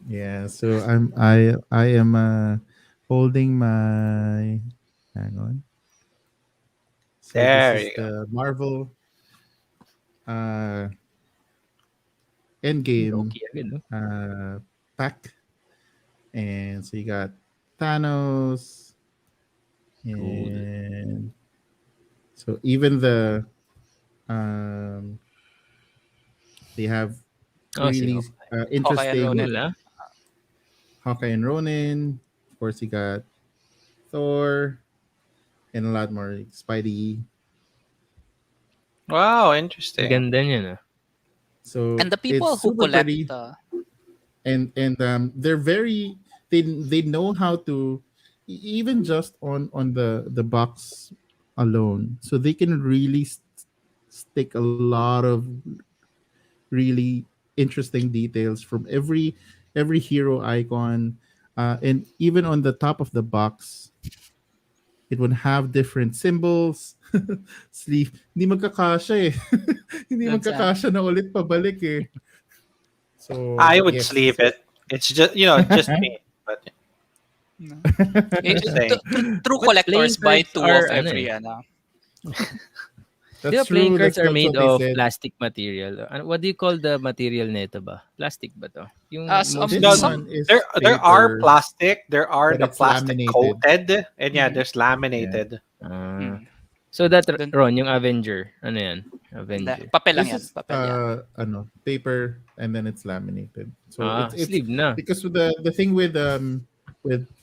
Speaker 1: Yeah. So I am holding my hang on. So this
Speaker 2: There
Speaker 1: is
Speaker 2: you go.
Speaker 1: the Marvel uh, Endgame
Speaker 3: Okay agad, no?
Speaker 1: pack, and so you got Thanos,
Speaker 3: Cool.
Speaker 1: and so even um, they have
Speaker 3: Oh, si
Speaker 1: really
Speaker 3: Hawkeye.
Speaker 4: Hawkeye and
Speaker 1: interesting
Speaker 3: Cool,
Speaker 4: Ronin.
Speaker 3: ah.
Speaker 1: Hawkeye and Ronin. Of course, you got Thor and a lot more. Like Spidey.
Speaker 2: Wow,
Speaker 3: Ang
Speaker 2: interesting.
Speaker 3: ganda niyan, ah.
Speaker 1: So
Speaker 4: And the
Speaker 1: it's
Speaker 4: people who
Speaker 1: super
Speaker 4: collect
Speaker 1: pretty, and they're very they know how to even just on the box alone, so they can really stick a lot of really interesting details from every hero icon, and even on the top of the box it would have different symbols. Sleeve hindi magkakasya eh. Hindi
Speaker 4: that's sad.
Speaker 1: magkakasya na ulit pabalik eh. So
Speaker 2: I would
Speaker 1: yes.
Speaker 2: sleeve it. It's just just me. But
Speaker 4: No.
Speaker 2: just saying.
Speaker 4: True
Speaker 3: But playing
Speaker 4: collectors buy
Speaker 3: cards
Speaker 4: two
Speaker 3: are
Speaker 4: of
Speaker 3: ano
Speaker 4: every
Speaker 3: eh.
Speaker 4: ano.
Speaker 3: Di
Speaker 1: That's
Speaker 3: ba playing
Speaker 1: true.
Speaker 3: cards are
Speaker 1: That's
Speaker 3: made
Speaker 1: what they
Speaker 3: of
Speaker 1: said.
Speaker 3: plastic material? What do you call the material nito ba? Plastic ba to? Yung
Speaker 1: This
Speaker 2: No,
Speaker 3: mostly...
Speaker 4: Some
Speaker 1: one is
Speaker 2: there are
Speaker 1: paper,
Speaker 2: plastic. There are
Speaker 1: but
Speaker 2: the
Speaker 1: it's
Speaker 2: plastic
Speaker 1: laminated.
Speaker 2: coated, and yeah,
Speaker 4: mhm.
Speaker 2: there's
Speaker 1: Yeah.
Speaker 2: laminated.
Speaker 3: Ah.
Speaker 4: Mm.
Speaker 3: So that,
Speaker 4: Dun,
Speaker 3: Ron, yung Avenger, ano yan?
Speaker 4: hindi.
Speaker 3: Avenger.
Speaker 4: Papel lang
Speaker 1: This
Speaker 4: yan.
Speaker 1: is
Speaker 4: Papel yan.
Speaker 1: paper, and then it's laminated. So it's
Speaker 3: Sleeve na.
Speaker 1: because the thing with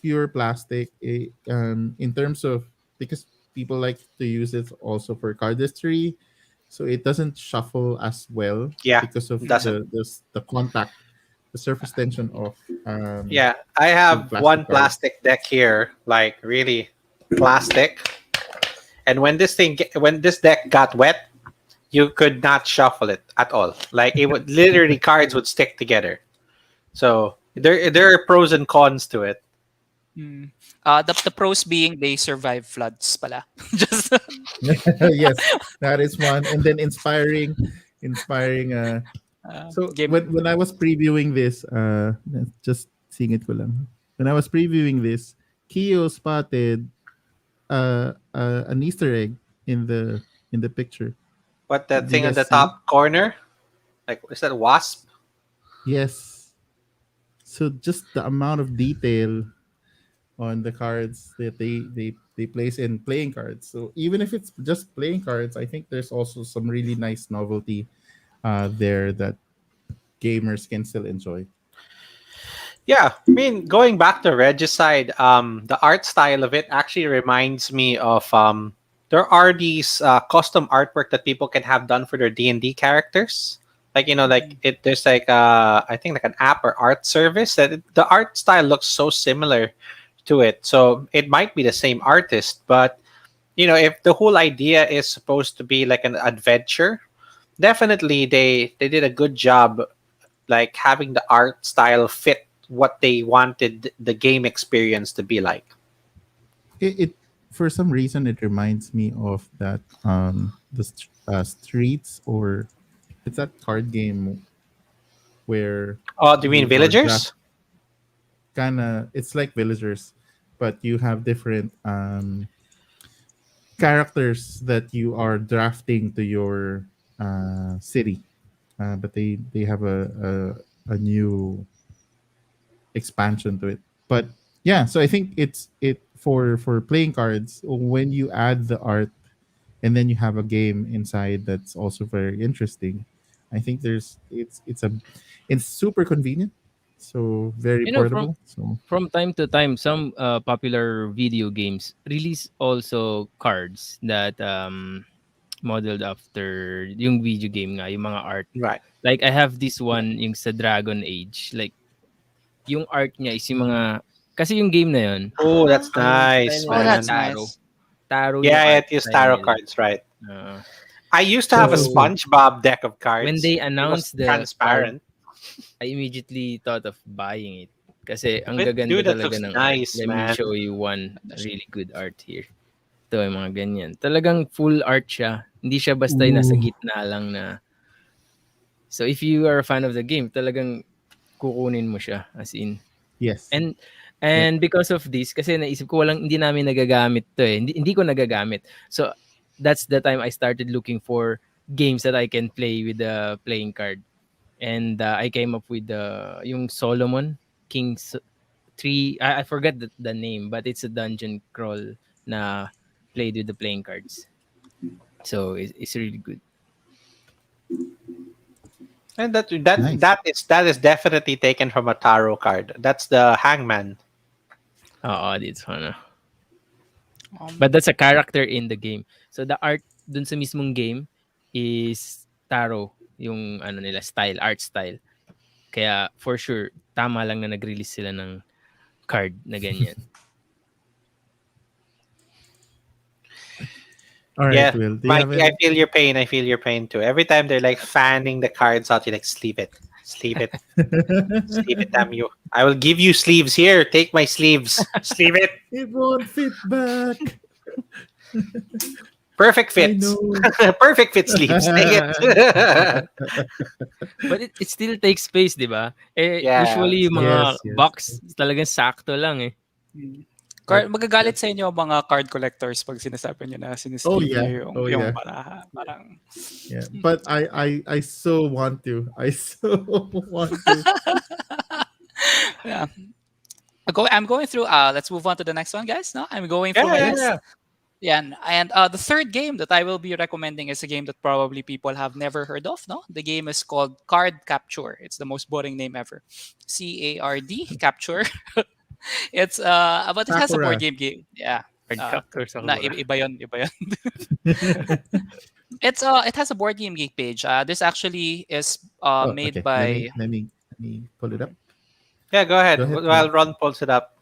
Speaker 1: pure plastic, in terms of, because people like to use it also for cardistry, so it doesn't shuffle as well
Speaker 2: Yeah,
Speaker 1: because of
Speaker 2: it
Speaker 4: Mm.
Speaker 2: doesn't.
Speaker 1: the contact, the surface tension of
Speaker 2: Yeah, I
Speaker 1: the
Speaker 2: have one
Speaker 1: plastic cards.
Speaker 2: plastic deck here, like really plastic. And when this deck got wet, you could not shuffle it at all. Like it would literally cards would stick together. So there are pros and cons to it.
Speaker 4: Mm. The pros being they survive floods pala. Just
Speaker 1: Yes, that is one. And then inspiring. So
Speaker 4: game.
Speaker 1: when I was previewing this, just seeing it ko lang. When I was previewing this, Kyo spotted an Easter egg in the picture.
Speaker 2: But the
Speaker 1: Do you
Speaker 2: thing on
Speaker 1: guys
Speaker 2: the
Speaker 1: see it?
Speaker 2: top corner, like is that wasp?
Speaker 1: Yes. So just the amount of detail on the cards that they place in playing cards. So even if it's just playing cards, I think there's also some really nice novelty there that gamers can still enjoy.
Speaker 2: Yeah, I mean, going back to Regicide, the art style of it actually reminds me of there are these custom artwork that people can have done for their D&D characters. Like like there's like I think like an app or art service that the art style looks so similar to it. So it might be the same artist, but if the whole idea is supposed to be like an adventure, definitely they did a good job like having the art style fit what they wanted the game experience to be like.
Speaker 1: It for some reason it reminds me of that streets, or it's that card game where
Speaker 2: Oh, do you mean
Speaker 1: you are draft
Speaker 2: villagers?
Speaker 1: kind of, it's like villagers, but you have different characters that you are drafting to your city, but they have a new expansion to it. But yeah, so I think it for playing cards, when you add the art and then you have a game inside that's also very interesting. I think it's super convenient, so very
Speaker 3: You know, from
Speaker 1: portable. So
Speaker 3: from time to time, some popular video games release also cards that modeled after yung video game nga, yung mga art.
Speaker 2: Right.
Speaker 3: Like I have this one yung sa Dragon Age. Like yung art niya is yung mga, kasi yung game na yun,
Speaker 2: Oh, that's
Speaker 3: ang style
Speaker 2: nice,
Speaker 4: Oh,
Speaker 3: nila is
Speaker 4: that's
Speaker 2: man.
Speaker 3: tarot.
Speaker 4: nice.
Speaker 3: Tarot yung
Speaker 2: Yeah,
Speaker 3: art
Speaker 2: it is
Speaker 3: style
Speaker 2: tarot
Speaker 3: nila.
Speaker 2: cards, right?
Speaker 3: Uh,
Speaker 2: I used to have a
Speaker 3: so
Speaker 2: SpongeBob deck of
Speaker 3: when
Speaker 2: cards.
Speaker 3: they
Speaker 2: It was
Speaker 3: announced the card,
Speaker 2: transparent.
Speaker 3: I immediately thought of buying it. Kasi ang
Speaker 2: But
Speaker 3: gaganda
Speaker 2: dude, that
Speaker 3: talaga
Speaker 2: looks
Speaker 3: ng art.
Speaker 2: nice,
Speaker 3: Let me
Speaker 2: man.
Speaker 3: show you one really good art here. Ito yung mga ganyan. Talagang full art siya. Hindi siya basta yung nasa
Speaker 1: ooh,
Speaker 3: gitna lang na. So if you are a fan of the game, talagang kukunin mo siya as in.
Speaker 1: yes,
Speaker 3: And
Speaker 1: yeah.
Speaker 3: and because of this, kasi naisip ko hindi namin nagagamit to eh. Hindi ko nagagamit. So that's the time I started looking for games that I can play with the playing card. And I came up with yung Solomon King's 3. I forgot the name, but it's a dungeon crawl na played with the playing cards. So it's really good.
Speaker 2: And
Speaker 1: Nice.
Speaker 2: that is definitely taken from a tarot card. That's the Hangman.
Speaker 3: Oo, it's fun.
Speaker 4: Um,
Speaker 3: But that's a character in the game. So the art dun sa mismong game is taro yung ano nila style, art style. Kaya for sure tama lang na nag-release sila ng card na ganyan.
Speaker 1: All right,
Speaker 2: Yeah,
Speaker 1: Will. Do you have
Speaker 2: Mikey, I
Speaker 1: any?
Speaker 2: feel your pain. I feel your pain too. Every time they're like fanning the cards out, you're like, sleep it, sleep it, sleep it, damn you. I will give you sleeves. Here, take my sleeves. Sleeve it.
Speaker 1: It won't fit back.
Speaker 2: Perfect
Speaker 1: I
Speaker 2: fits.
Speaker 1: know.
Speaker 2: Perfect fit sleeves. Take it.
Speaker 3: But it still takes space, 'di ba?
Speaker 2: Yeah.
Speaker 3: Usually yung mga
Speaker 1: Yes, yes.
Speaker 3: box talagang sakto lang eh.
Speaker 4: magagalit sa inyo ang mga card collectors pag sinasabi nyo na
Speaker 1: Oh
Speaker 4: sinisleeve
Speaker 1: yeah.
Speaker 4: nyo
Speaker 1: Oh
Speaker 4: yung
Speaker 1: yeah.
Speaker 4: parang
Speaker 1: Yeah. But I so want to. I so want to.
Speaker 4: yeah. I'm going through. Let's move on to the next one, guys. No, I'm going through my
Speaker 2: Yeah,
Speaker 4: list.
Speaker 2: yeah.
Speaker 4: Yeah, and the third game that I will be recommending is a game that probably people have never heard of. No, the game is called Card Capture. It's the most boring name ever. CARD Capture. It's but it has a board
Speaker 1: Sakura.
Speaker 4: game. Yeah.
Speaker 3: Card
Speaker 4: Uh,
Speaker 3: captor sa
Speaker 4: na iba yun, iba yun. It has a board game geek page. This actually is
Speaker 1: Oh,
Speaker 4: made
Speaker 1: okay.
Speaker 4: by
Speaker 1: Let me pull it up.
Speaker 2: Yeah, go ahead.
Speaker 1: Go ahead.
Speaker 2: While Ron pulls it up.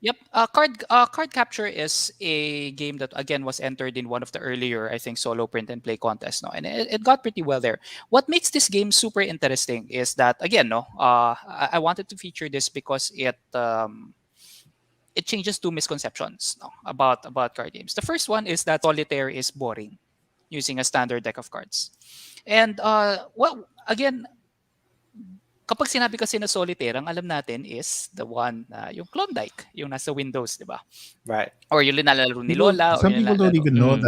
Speaker 4: Yep. Card Capture is a game that again was entered in one of the earlier, I think, solo print and play contests. No, and it got pretty well there. What makes this game super interesting is that again, no, I wanted to feature this because it changes two misconceptions, no, about card games. The first one is that solitaire is boring using a standard deck of cards, and well, again, kapag sinabi kasi na solitaire, ang alam natin is the one na yung Klondike, yung nasa Windows, di ba?
Speaker 2: Right.
Speaker 4: Or yung nilalaro ni
Speaker 1: People,
Speaker 4: Lola, or
Speaker 1: some
Speaker 4: yung
Speaker 1: people don't
Speaker 4: nilalaro.
Speaker 1: even know
Speaker 3: Mm.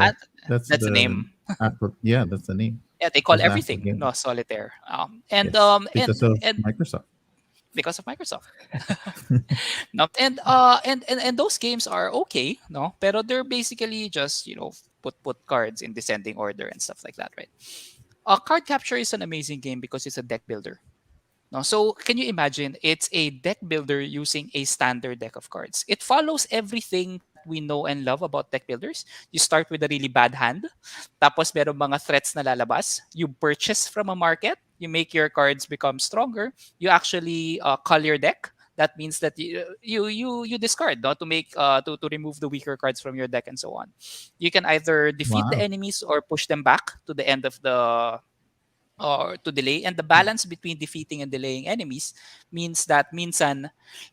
Speaker 4: At,
Speaker 1: that's
Speaker 4: that's the
Speaker 1: the
Speaker 4: name.
Speaker 1: actual, yeah, that's the name.
Speaker 4: Yeah, they call
Speaker 1: That's the actual
Speaker 4: everything
Speaker 1: game.
Speaker 4: no solitaire.
Speaker 1: Yes, because of
Speaker 4: And
Speaker 1: Microsoft.
Speaker 4: because of Microsoft. No, and those games are okay, no, pero they're basically just put cards in descending order and stuff like that, right? Card Capture is an amazing game because it's a deck builder. No, so can you imagine? It's a deck builder using a standard deck of cards. It follows everything that we know and love about deck builders. You start with a really bad hand, tapos meron mga threats na lalabas. You purchase from a market. You make your cards become stronger. You actually cull your deck. That means that you discard, no, to make to remove the weaker cards from your deck and so on. You can either defeat the
Speaker 1: Wow.
Speaker 4: enemies or push them back to the end of the or to delay, and the balance between defeating and delaying enemies means that minsan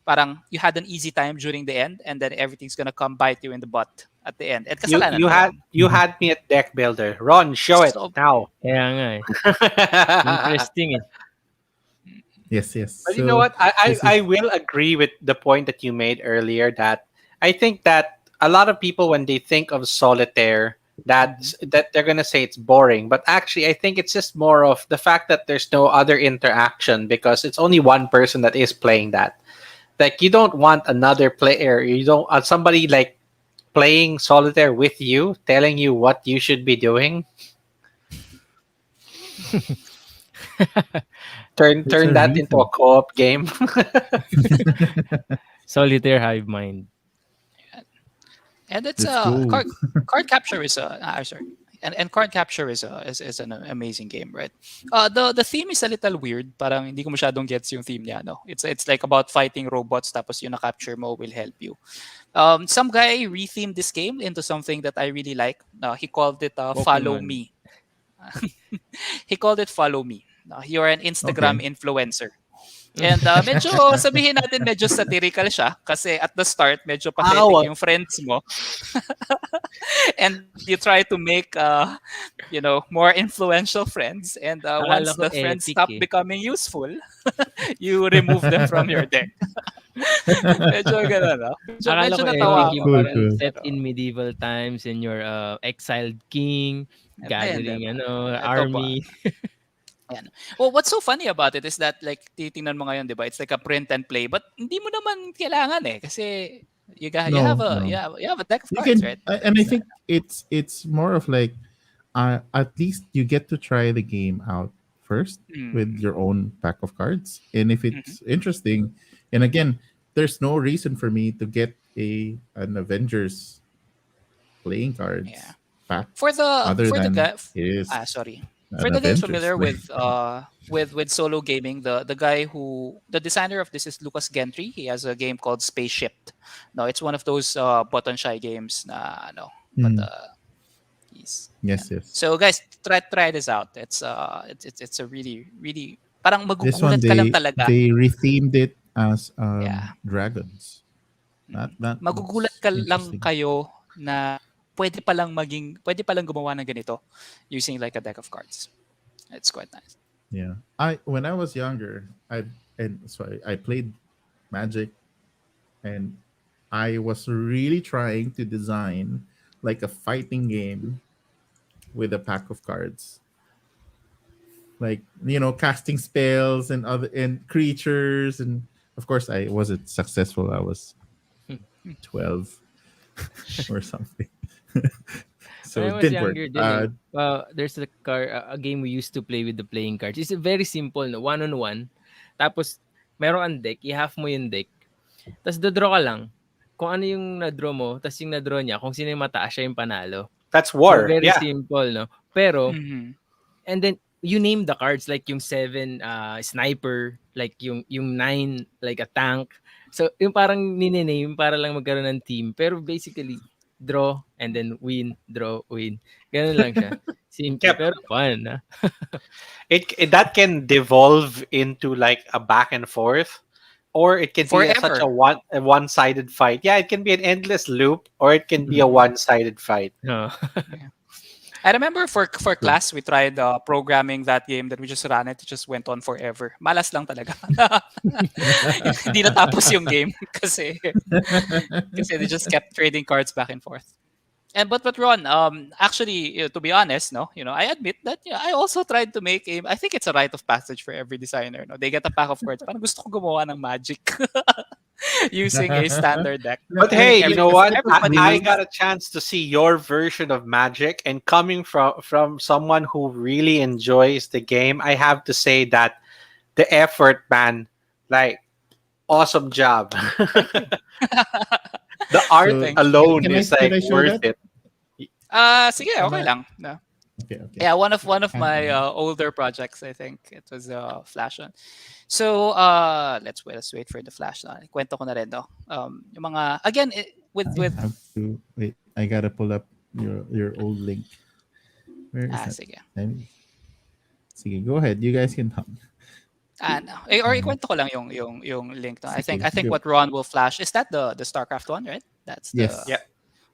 Speaker 4: parang you had an easy time during the end and then everything's gonna come bite you in the butt at the end at
Speaker 2: You
Speaker 4: kasalanan
Speaker 2: you
Speaker 4: mo
Speaker 2: had
Speaker 4: yan.
Speaker 2: you had me at deck builder. Ron, show it
Speaker 4: So
Speaker 2: now.
Speaker 3: Kaya nga eh. Interesting eh.
Speaker 1: Yes, yes.
Speaker 2: But you know
Speaker 1: So
Speaker 2: what? I
Speaker 1: this
Speaker 2: I
Speaker 1: is
Speaker 2: will agree with the point that you made earlier that I think that a lot of people when they think of solitaire that they're gonna say it's boring, but actually I think it's just more of the fact that there's no other interaction because it's only one person that is playing that. Like you don't want another player, you don't somebody like playing solitaire with you, telling you what you should be doing. Turn
Speaker 1: there's a
Speaker 2: that into a
Speaker 1: reason.
Speaker 2: co-op game.
Speaker 3: Solitaire hive mind.
Speaker 4: and it's
Speaker 1: Let's go.
Speaker 4: card capture is sorry, and card capture is an amazing game, right? The theme is a little weird, parang hindi ko masyadong gets yung theme niya, no. It's like about fighting robots tapos yung na-capture mo will help you. Some guy rethemed this game into something that I really like. He called it Follow
Speaker 3: Pokemon.
Speaker 4: Me. He called it Follow Me. You're an Instagram
Speaker 1: Okay.
Speaker 4: influencer. And medyo sabihin natin medyo satirical siya kasi at the start medyo pathetic
Speaker 2: Aw,
Speaker 4: yung friends mo and you try to make more influential friends and once
Speaker 3: Akala
Speaker 4: the
Speaker 3: ko
Speaker 4: friends
Speaker 3: epic
Speaker 4: stop
Speaker 3: eh.
Speaker 4: becoming useful, you remove them from your deck. Medyo gano'n, no? Medyo,
Speaker 3: Akala
Speaker 4: medyo
Speaker 3: ko
Speaker 4: natawa
Speaker 3: epic
Speaker 1: Oh,
Speaker 3: yung
Speaker 4: ako.
Speaker 1: cool,
Speaker 3: parang
Speaker 1: cool.
Speaker 3: set
Speaker 4: Pero,
Speaker 3: in medieval times and your exiled king
Speaker 4: hindi
Speaker 3: gathering
Speaker 4: ba? Ito po,
Speaker 3: army.
Speaker 4: ayan. Well, what's so funny about it is that like titingnan mo ngayon, 'di ba? It's like a print and play, but hindi mo naman kailangan eh kasi you have
Speaker 1: No,
Speaker 4: a
Speaker 1: no.
Speaker 4: deck of
Speaker 1: You
Speaker 4: cards,
Speaker 1: can,
Speaker 4: right?
Speaker 1: and I
Speaker 4: It's
Speaker 1: think it's more of like, at least you get to try the game out first with
Speaker 4: mm,
Speaker 1: your own pack of cards, and if
Speaker 4: mhm.
Speaker 1: it's interesting, and again, there's no reason for me to get an Avengers playing
Speaker 4: Yeah.
Speaker 1: cards pack
Speaker 4: For the
Speaker 1: other
Speaker 4: for the
Speaker 1: than
Speaker 4: guy
Speaker 1: it is
Speaker 4: sorry. For
Speaker 1: an
Speaker 4: the guys
Speaker 1: Avengers
Speaker 4: familiar
Speaker 1: playing.
Speaker 4: with solo gaming, the guy who the designer of this is Lucas Gentry. He has a game called Spaceship. No, it's one of those button shy games na ano, but
Speaker 1: Hmm.
Speaker 4: he's yeah.
Speaker 1: Yes, yes.
Speaker 4: So guys, try this out. It's a really really parang
Speaker 1: This one
Speaker 4: magugulat ka lang
Speaker 1: they
Speaker 4: talaga.
Speaker 1: they rethemed it as
Speaker 4: Yeah.
Speaker 1: dragons.
Speaker 4: Mm.
Speaker 1: That
Speaker 4: Magugulat
Speaker 1: looks
Speaker 4: ka lang
Speaker 1: interesting.
Speaker 4: kayo na pwede palang gumawa ng ganito using like a deck of cards. It's quite nice.
Speaker 1: Yeah. I when I was younger, I played Magic, and I was really trying to design like a fighting game with a pack of cards. Like, casting spells and other and creatures, and of course I wasn't successful. I was 12 or something.
Speaker 3: When
Speaker 1: So
Speaker 3: I
Speaker 1: it
Speaker 3: was
Speaker 1: didn't work.
Speaker 3: younger din there's a game we used to play with the playing cards. It's very simple, no? One-on-one. Tapos, meron kang deck, i-half mo yung deck. Tapos, dodraw ka lang. Kung ano yung na-draw mo, tapos yung na-draw niya, kung sino yung mataas, siya yung panalo.
Speaker 2: that's
Speaker 3: So,
Speaker 2: war.
Speaker 3: very
Speaker 2: Yeah.
Speaker 3: simple, no? Pero,
Speaker 4: Mhm.
Speaker 3: and then, you name the cards, like yung 7, sniper, like yung 9, like a tank. So, yung parang ninename para lang magkaroon ng team. Pero basically, draw, and then win, draw, win. Ganun lang siya. Simple,
Speaker 2: Yep.
Speaker 3: pero fun. Ha?
Speaker 2: It that can devolve into like a back and forth, or it can be such
Speaker 4: Forever.
Speaker 2: a one-sided fight. Yeah, it can be an endless loop, or it can be a
Speaker 3: Mm.
Speaker 2: one-sided fight.
Speaker 3: No.
Speaker 4: Yeah. I remember for
Speaker 1: True.
Speaker 4: class we tried programming that game that we just ran it. It just went on forever. Malas lang talaga. Hindi natapos yung game kasi they just kept trading cards back and forth. And but Ron, actually, to be honest, no, I admit that I also tried to make a. I think it's a rite of passage for every designer. No, they get a pack of cards. Parang gusto ko gumawa ng magic using a standard deck.
Speaker 2: But
Speaker 1: I-
Speaker 2: hey,
Speaker 1: I-
Speaker 2: you know
Speaker 1: it's
Speaker 2: what?
Speaker 1: like
Speaker 2: I,
Speaker 4: Everybody
Speaker 2: I
Speaker 1: rules.
Speaker 2: got a chance to see your version of Magic, and coming from someone who really enjoys the game, I have to say that the effort, man, like awesome job. The art
Speaker 1: So
Speaker 4: Thank you.
Speaker 2: alone
Speaker 1: can I
Speaker 2: is like
Speaker 1: show
Speaker 2: worth
Speaker 1: that?
Speaker 2: it.
Speaker 4: Sige,
Speaker 1: Am
Speaker 4: okay
Speaker 1: I-
Speaker 4: lang. No.
Speaker 1: Okay.
Speaker 4: Yeah, one of my
Speaker 1: Uh,
Speaker 4: older projects, I think it was Flash on. So let's wait for the Flash na. Kwento ko na rin, no. Yung mga again with
Speaker 1: I have to wait. I gotta pull up your old link. Where is that?
Speaker 4: sige.
Speaker 1: Sige, go ahead. You guys can talk.
Speaker 4: No. Or ikwento ko lang yung link. No? I think
Speaker 1: Sige, go.
Speaker 4: what Ron will flash is that the StarCraft one, right? That's the
Speaker 1: Yes.
Speaker 2: Yeah.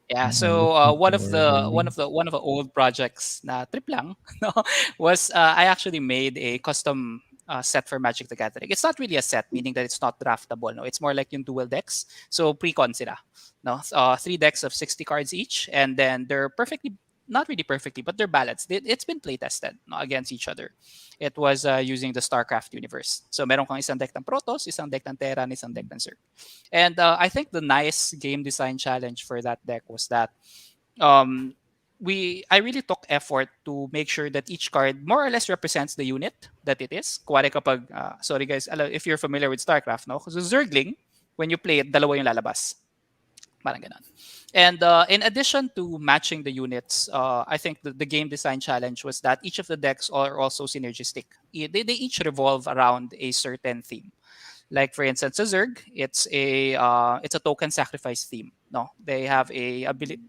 Speaker 4: Yeah,
Speaker 1: I'm
Speaker 4: so
Speaker 1: looking
Speaker 4: one of
Speaker 1: for
Speaker 4: the
Speaker 1: the
Speaker 4: one
Speaker 1: link.
Speaker 4: of the one of the old projects na trip lang no, was I actually made a custom set for Magic the Gathering. It's not really a set, meaning that it's not draftable. No, it's more like yung dual decks. So pre-con sila. No, 3 decks of 60 cards each, and then they're perfectly not really perfectly, but they're balanced. It's been play tested no, against each other. It was using the StarCraft universe. So meron kang isang deck ng Protoss, isang deck ng Terran, isang deck ng Zerg. And I think the nice game design challenge for that deck was that um, I really took effort to make sure that each card more or less represents the unit that it is. Kuwari kapag, sorry guys, if you're familiar with StarCraft, no? Because Zergling, when you play it, dalawa yung lalabas. Parang ganun. And in addition to matching the units, I think the game design challenge was that each of the decks are also synergistic. They each revolve around a certain theme. Like for instance, a Zerg, it's a token sacrifice theme. No, they have a ability.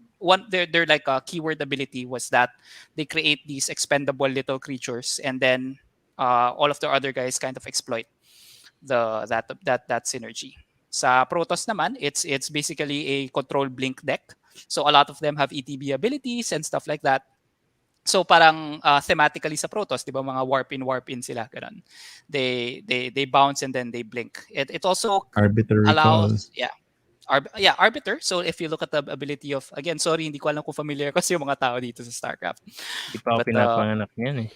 Speaker 4: Their like a keyword ability was that they create these expendable little creatures, and then all of the other guys kind of exploit that synergy. Sa Protoss naman, it's basically a control blink deck. So a lot of them have ETB abilities and stuff like that. So parang thematically sa Protoss, 'di ba, mga warp in sila ganun. They bounce and then they blink. It also
Speaker 1: Arbiter recall.
Speaker 4: allows, yeah, Arbiter. So if you look at the ability of, again, sorry, hindi ko alam kung familiar kasi yung mga tao dito sa StarCraft.
Speaker 3: Di pa ako
Speaker 4: But
Speaker 3: pinapanganak niyan eh.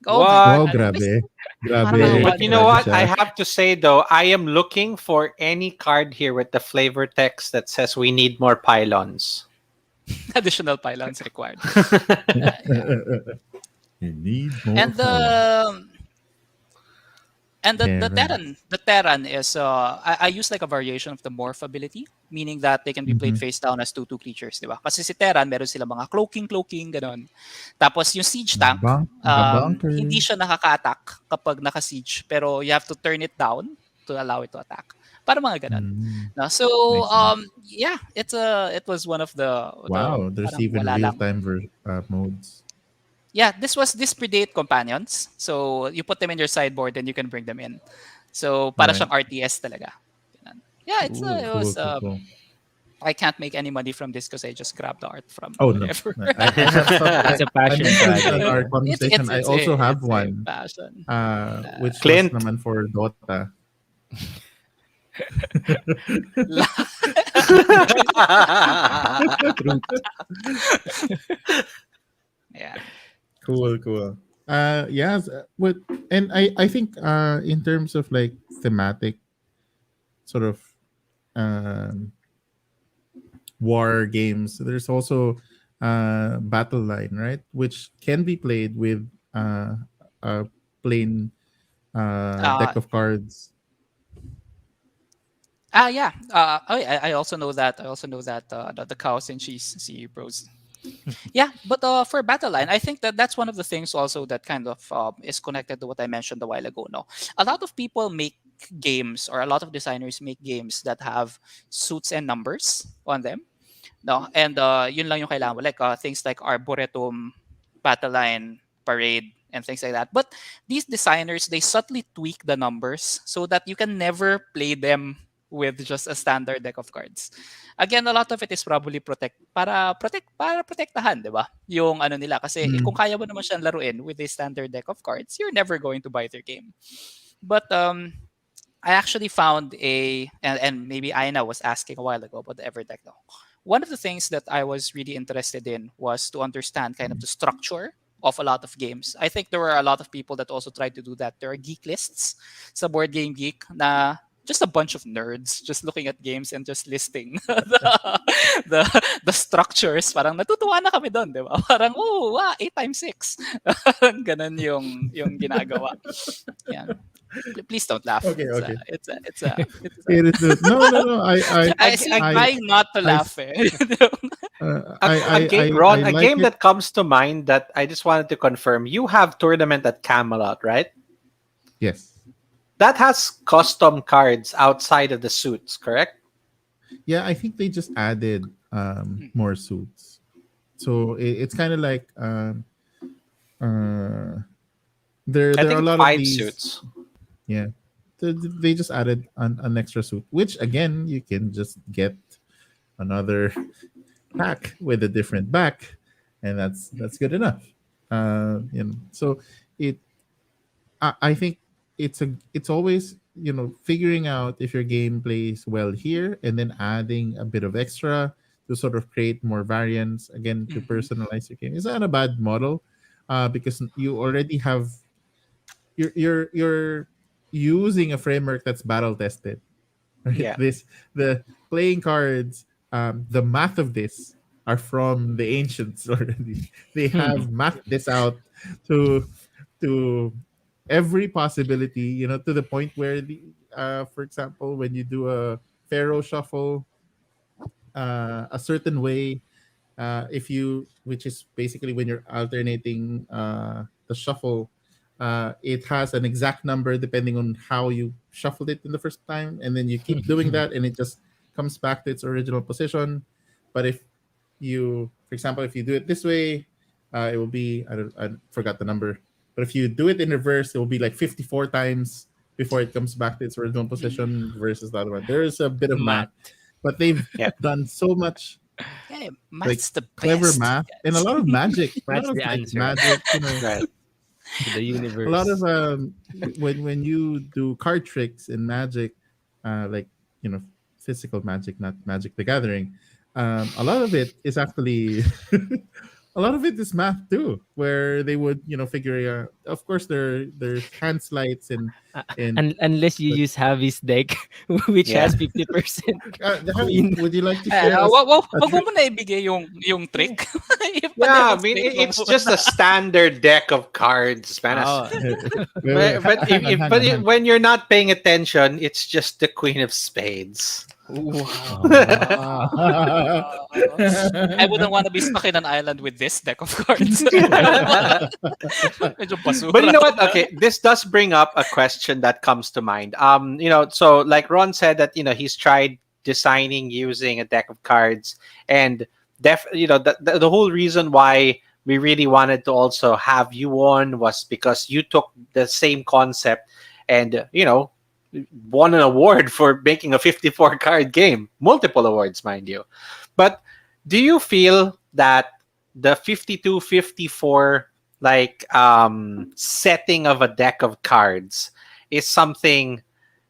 Speaker 4: oh my
Speaker 2: What?
Speaker 1: Wow,
Speaker 4: god.
Speaker 1: grabe.
Speaker 4: Parang
Speaker 1: Grabe.
Speaker 2: But you know
Speaker 1: Grabe
Speaker 2: what?
Speaker 1: siya.
Speaker 2: I have to say though, I am looking for any card here with the flavor text that says we need more pylons.
Speaker 4: additional pylons required.
Speaker 1: You need more
Speaker 4: And
Speaker 1: power.
Speaker 4: the
Speaker 1: Terran.
Speaker 4: Terran is I use like a variation of the morph ability, meaning that they can be played
Speaker 1: Mhm.
Speaker 4: face down as 2/2 creatures, di ba? Kasi si Terran meron sila mga cloaking ganon. Tapos yung siege tank, hindi
Speaker 1: Bunkers.
Speaker 4: siya nakaka-attack kapag naka-siege, pero you have to turn it down to allow it to attack. Para mga ganon.
Speaker 1: Mm.
Speaker 4: No, so
Speaker 1: I see.
Speaker 4: yeah, it was one of the
Speaker 1: Wow, there's
Speaker 4: parang
Speaker 1: even
Speaker 4: wala lang.
Speaker 1: real-time modes.
Speaker 4: Yeah, this predate companions. So you put them in your sideboard and you can bring them in. So para
Speaker 1: Right.
Speaker 4: siyang RTS talaga. Ganun. Yeah,
Speaker 1: Cool,
Speaker 4: it
Speaker 1: cool,
Speaker 4: was
Speaker 1: cool, cool.
Speaker 4: I can't make any money from this because I just grabbed the art from
Speaker 1: Oh no,
Speaker 4: whatever.
Speaker 1: I have some.
Speaker 3: It's a
Speaker 1: I
Speaker 3: passion
Speaker 1: mentioned
Speaker 3: project.
Speaker 1: in our
Speaker 4: it's
Speaker 1: conversation. I also have
Speaker 4: it's a
Speaker 1: one,
Speaker 4: passion.
Speaker 1: which
Speaker 2: Clint.
Speaker 1: was naman for Dota.
Speaker 4: Yeah.
Speaker 1: Cool, cool. Yes, what and I think in terms of like thematic sort of um war games, there's also battle line, right? Which can be played with a plain
Speaker 4: Uh
Speaker 1: deck of cards.
Speaker 4: yeah. I also know that. I also know that the cows and cheese see bros. Yeah, but for battle line, I think that that's one of the things also that kind of is connected to what I mentioned a while ago. No, a lot of people make games, or a lot of designers make games that have suits and numbers on them. No, and yun lang yung kailangan mo. Like things like Arboretum, Battle Line, Parade, and things like that. But these designers, they subtly tweak the numbers so that you can never play them with just a standard deck of cards. Again, a lot of it is probably para protektahan, 'di ba? Yung ano nila kasi kung kaya mo naman siyang laruin with a standard deck of cards, you're never going to buy their game. But I actually found and maybe Aina was asking a while ago about the Everdeck. No? One of the things that I was really interested in was to understand kind of the structure of a lot of games. I think there were a lot of people that also tried to do that. There are geek lists sa Board Game Geek na just a bunch of nerds just looking at games and just listing the, the structures. Parang natutuwa na kami doon, di ba? Parang, oh, 8 times 6. Ganun yung ginagawa. Yeah. Please don't laugh.
Speaker 1: Okay, okay.
Speaker 4: It's a
Speaker 1: No.
Speaker 4: I'm trying not to laugh.
Speaker 2: Ron, a
Speaker 1: like
Speaker 2: game
Speaker 1: it.
Speaker 2: that comes to mind that I just wanted to confirm. You have Tournament at Camelot, right?
Speaker 1: Yes.
Speaker 2: That has custom cards outside of the suits, correct?
Speaker 1: Yeah, I think they just added more suits. So it's kind of like there
Speaker 2: I
Speaker 1: are
Speaker 2: think
Speaker 1: a lot of
Speaker 2: 5
Speaker 1: these.
Speaker 2: suits.
Speaker 1: Yeah, they just added an extra suit, which again you can just get another pack with a different back, and that's good enough. So it I think it's always figuring out if your game plays well here, and then adding a bit of extra to sort of create more variance again to personalize your game. Is that a bad model? Because you already have you're using a framework that's battle tested. Right?
Speaker 2: Yeah.
Speaker 1: The playing cards, the math of this are from the ancients already. They have mapped this out to every possibility, to the point where for example, when you do a pharaoh shuffle a certain way, which is basically when you're alternating the shuffle, it has an exact number depending on how you shuffled it in the first time, and then you keep doing that, and it just comes back to its original position. But if you, for example, if you do it this way, it will be I forgot the number, but if you do it in reverse, it will be like 54 times before it comes back to its original position versus the other one. There is a bit of math,
Speaker 3: Math.
Speaker 1: but they've
Speaker 2: Yeah.
Speaker 1: done so much
Speaker 4: Yeah,
Speaker 1: like
Speaker 4: math's the
Speaker 1: clever
Speaker 4: best.
Speaker 1: math and a lot of magic, a lot
Speaker 3: That's
Speaker 1: of
Speaker 3: the
Speaker 1: like
Speaker 3: answer
Speaker 1: magic, you know,
Speaker 2: Right.
Speaker 3: to the
Speaker 1: a lot of
Speaker 3: universe.
Speaker 1: when you do card tricks in magic, like you know, physical magic, not Magic the Gathering. A lot of it is actually a lot of it is math too, where they would figure out. Of course, there's hand sleights and
Speaker 3: Unless you
Speaker 1: but,
Speaker 3: use Javi's deck, which
Speaker 2: Yeah.
Speaker 3: has 50%
Speaker 1: Javi,
Speaker 3: queen.
Speaker 1: would you like to share us a
Speaker 4: Wag mo
Speaker 1: trick?
Speaker 4: muna ibigay yung trick.
Speaker 2: Yeah, I mean
Speaker 4: I-demonstrate mo.
Speaker 2: it's just a standard deck of cards, man.
Speaker 3: Oh,
Speaker 1: Wait, wait,
Speaker 2: But
Speaker 1: hang on, hang on, hang on.
Speaker 2: when you're not paying attention, it's just the Queen of Spades.
Speaker 3: wow.
Speaker 1: Ah.
Speaker 4: I wouldn't want to be stuck in an island with this deck of cards. Medyo basura.
Speaker 2: But you know what? Okay, this does bring up a question that comes to mind. So like Ron said that he's tried designing using a deck of cards, and the whole reason why we really wanted to also have you on was because you took the same concept and won an award for making a 54 card game, multiple awards, mind you. But do you feel that the 52 54 setting of a deck of cards is something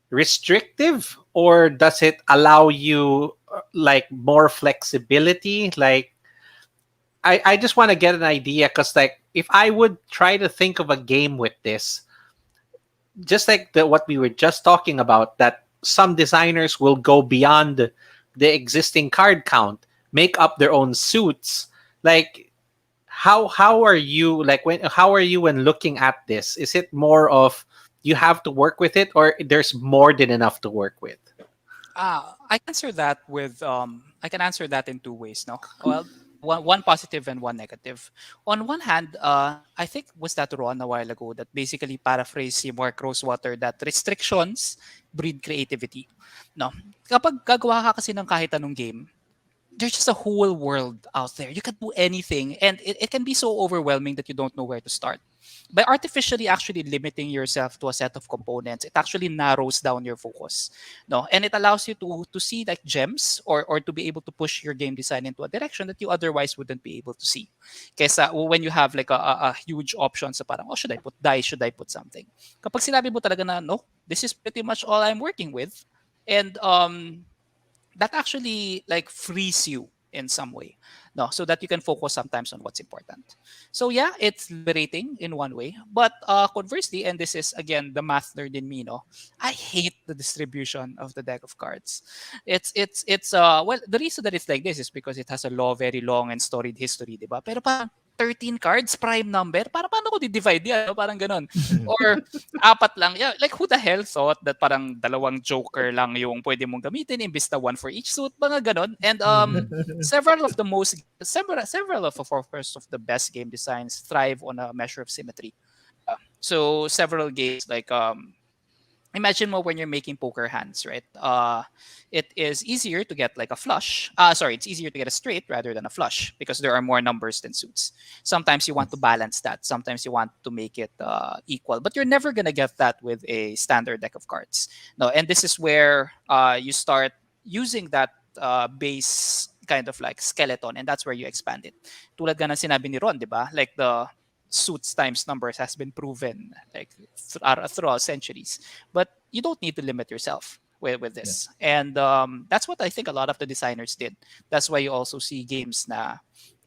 Speaker 2: restrictive, or does it allow you more flexibility? I just want to get an idea, because if I would try to think of a game with this, just like what we were just talking about, that some designers will go beyond the existing card count, make up their own suits. Like, how are you when looking at this? Is it more of you have to work with it, or there's more than enough to work with?
Speaker 4: I can answer that in two ways. No, well, one positive and one negative. On one hand, I think was that Ron a while ago that basically paraphrased si Mark Rosewater that restrictions breed creativity. No, kapag gagawa ka kasi ng kahit anong game, there's just a whole world out there. You can do anything, and it can be so overwhelming that you don't know where to start. By artificially actually limiting yourself to a set of components, it actually narrows down your focus. No, and it allows you to see like gems, or to be able to push your game design into a direction that you otherwise wouldn't be able to see. Kesa when you have like a huge option sa parang, oh, should I put dice? Should I put something? Kapag sinabi mo talaga na, no, this is pretty much all I'm working with. And that actually like frees you in some way, no, so that you can focus sometimes on what's important. So yeah, it's liberating in one way, but conversely, and this is again the math nerd in me, no, I hate the distribution of the deck of cards. It's well, the reason that it's like this is because it has a very long and storied history, diba? Pero parang 13 cards prime number, para paano ko di-divide yan, no? Parang ganon. Or apat lang. Yeah, like who the hell thought that parang dalawang joker lang yung pwede mong gamitin imbis na one for each suit, mga ganon. And several of course of the best game designs thrive on a measure of symmetry. So several games like imagine mo when you're making poker hands, right? It is easier to get like a flush. It's easier to get a straight rather than a flush because there are more numbers than suits. Sometimes you want to balance that. Sometimes you want to make it equal, but you're never gonna get that with a standard deck of cards. No, and this is where you start using that base kind of like skeleton, and that's where you expand it. Tulad nga ng sinabi ni Ron, di ba? Like the suits times numbers has been proven like throughout centuries, but you don't need to limit yourself with this. And that's what I think a lot of the designers did. That's why you also see games na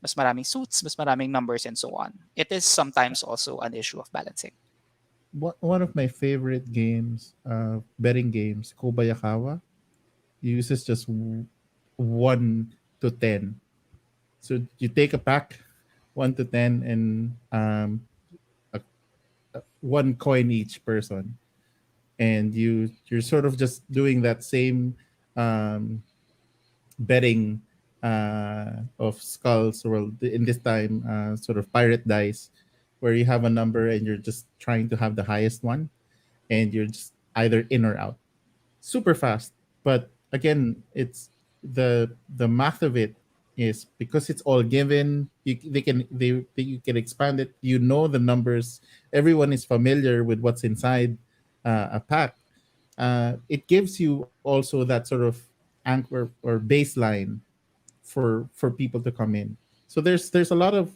Speaker 4: mas maraming suits, mas maraming numbers, and so on. It is sometimes also an issue of balancing.
Speaker 1: One of my favorite games, betting games, Kobayakawa, uses just 1 to 10. So you take a pack, 1 to 10, and one coin each person, and you're sort of just doing that same betting of skulls, or in this time sort of pirate dice, where you have a number and you're just trying to have the highest one, and you're just either in or out super fast. But again, it's the math of it is because it's all given. You can expand it. You know the numbers. Everyone is familiar with what's inside. a pack, it gives you also that sort of anchor or baseline for people to come in. So there's a lot of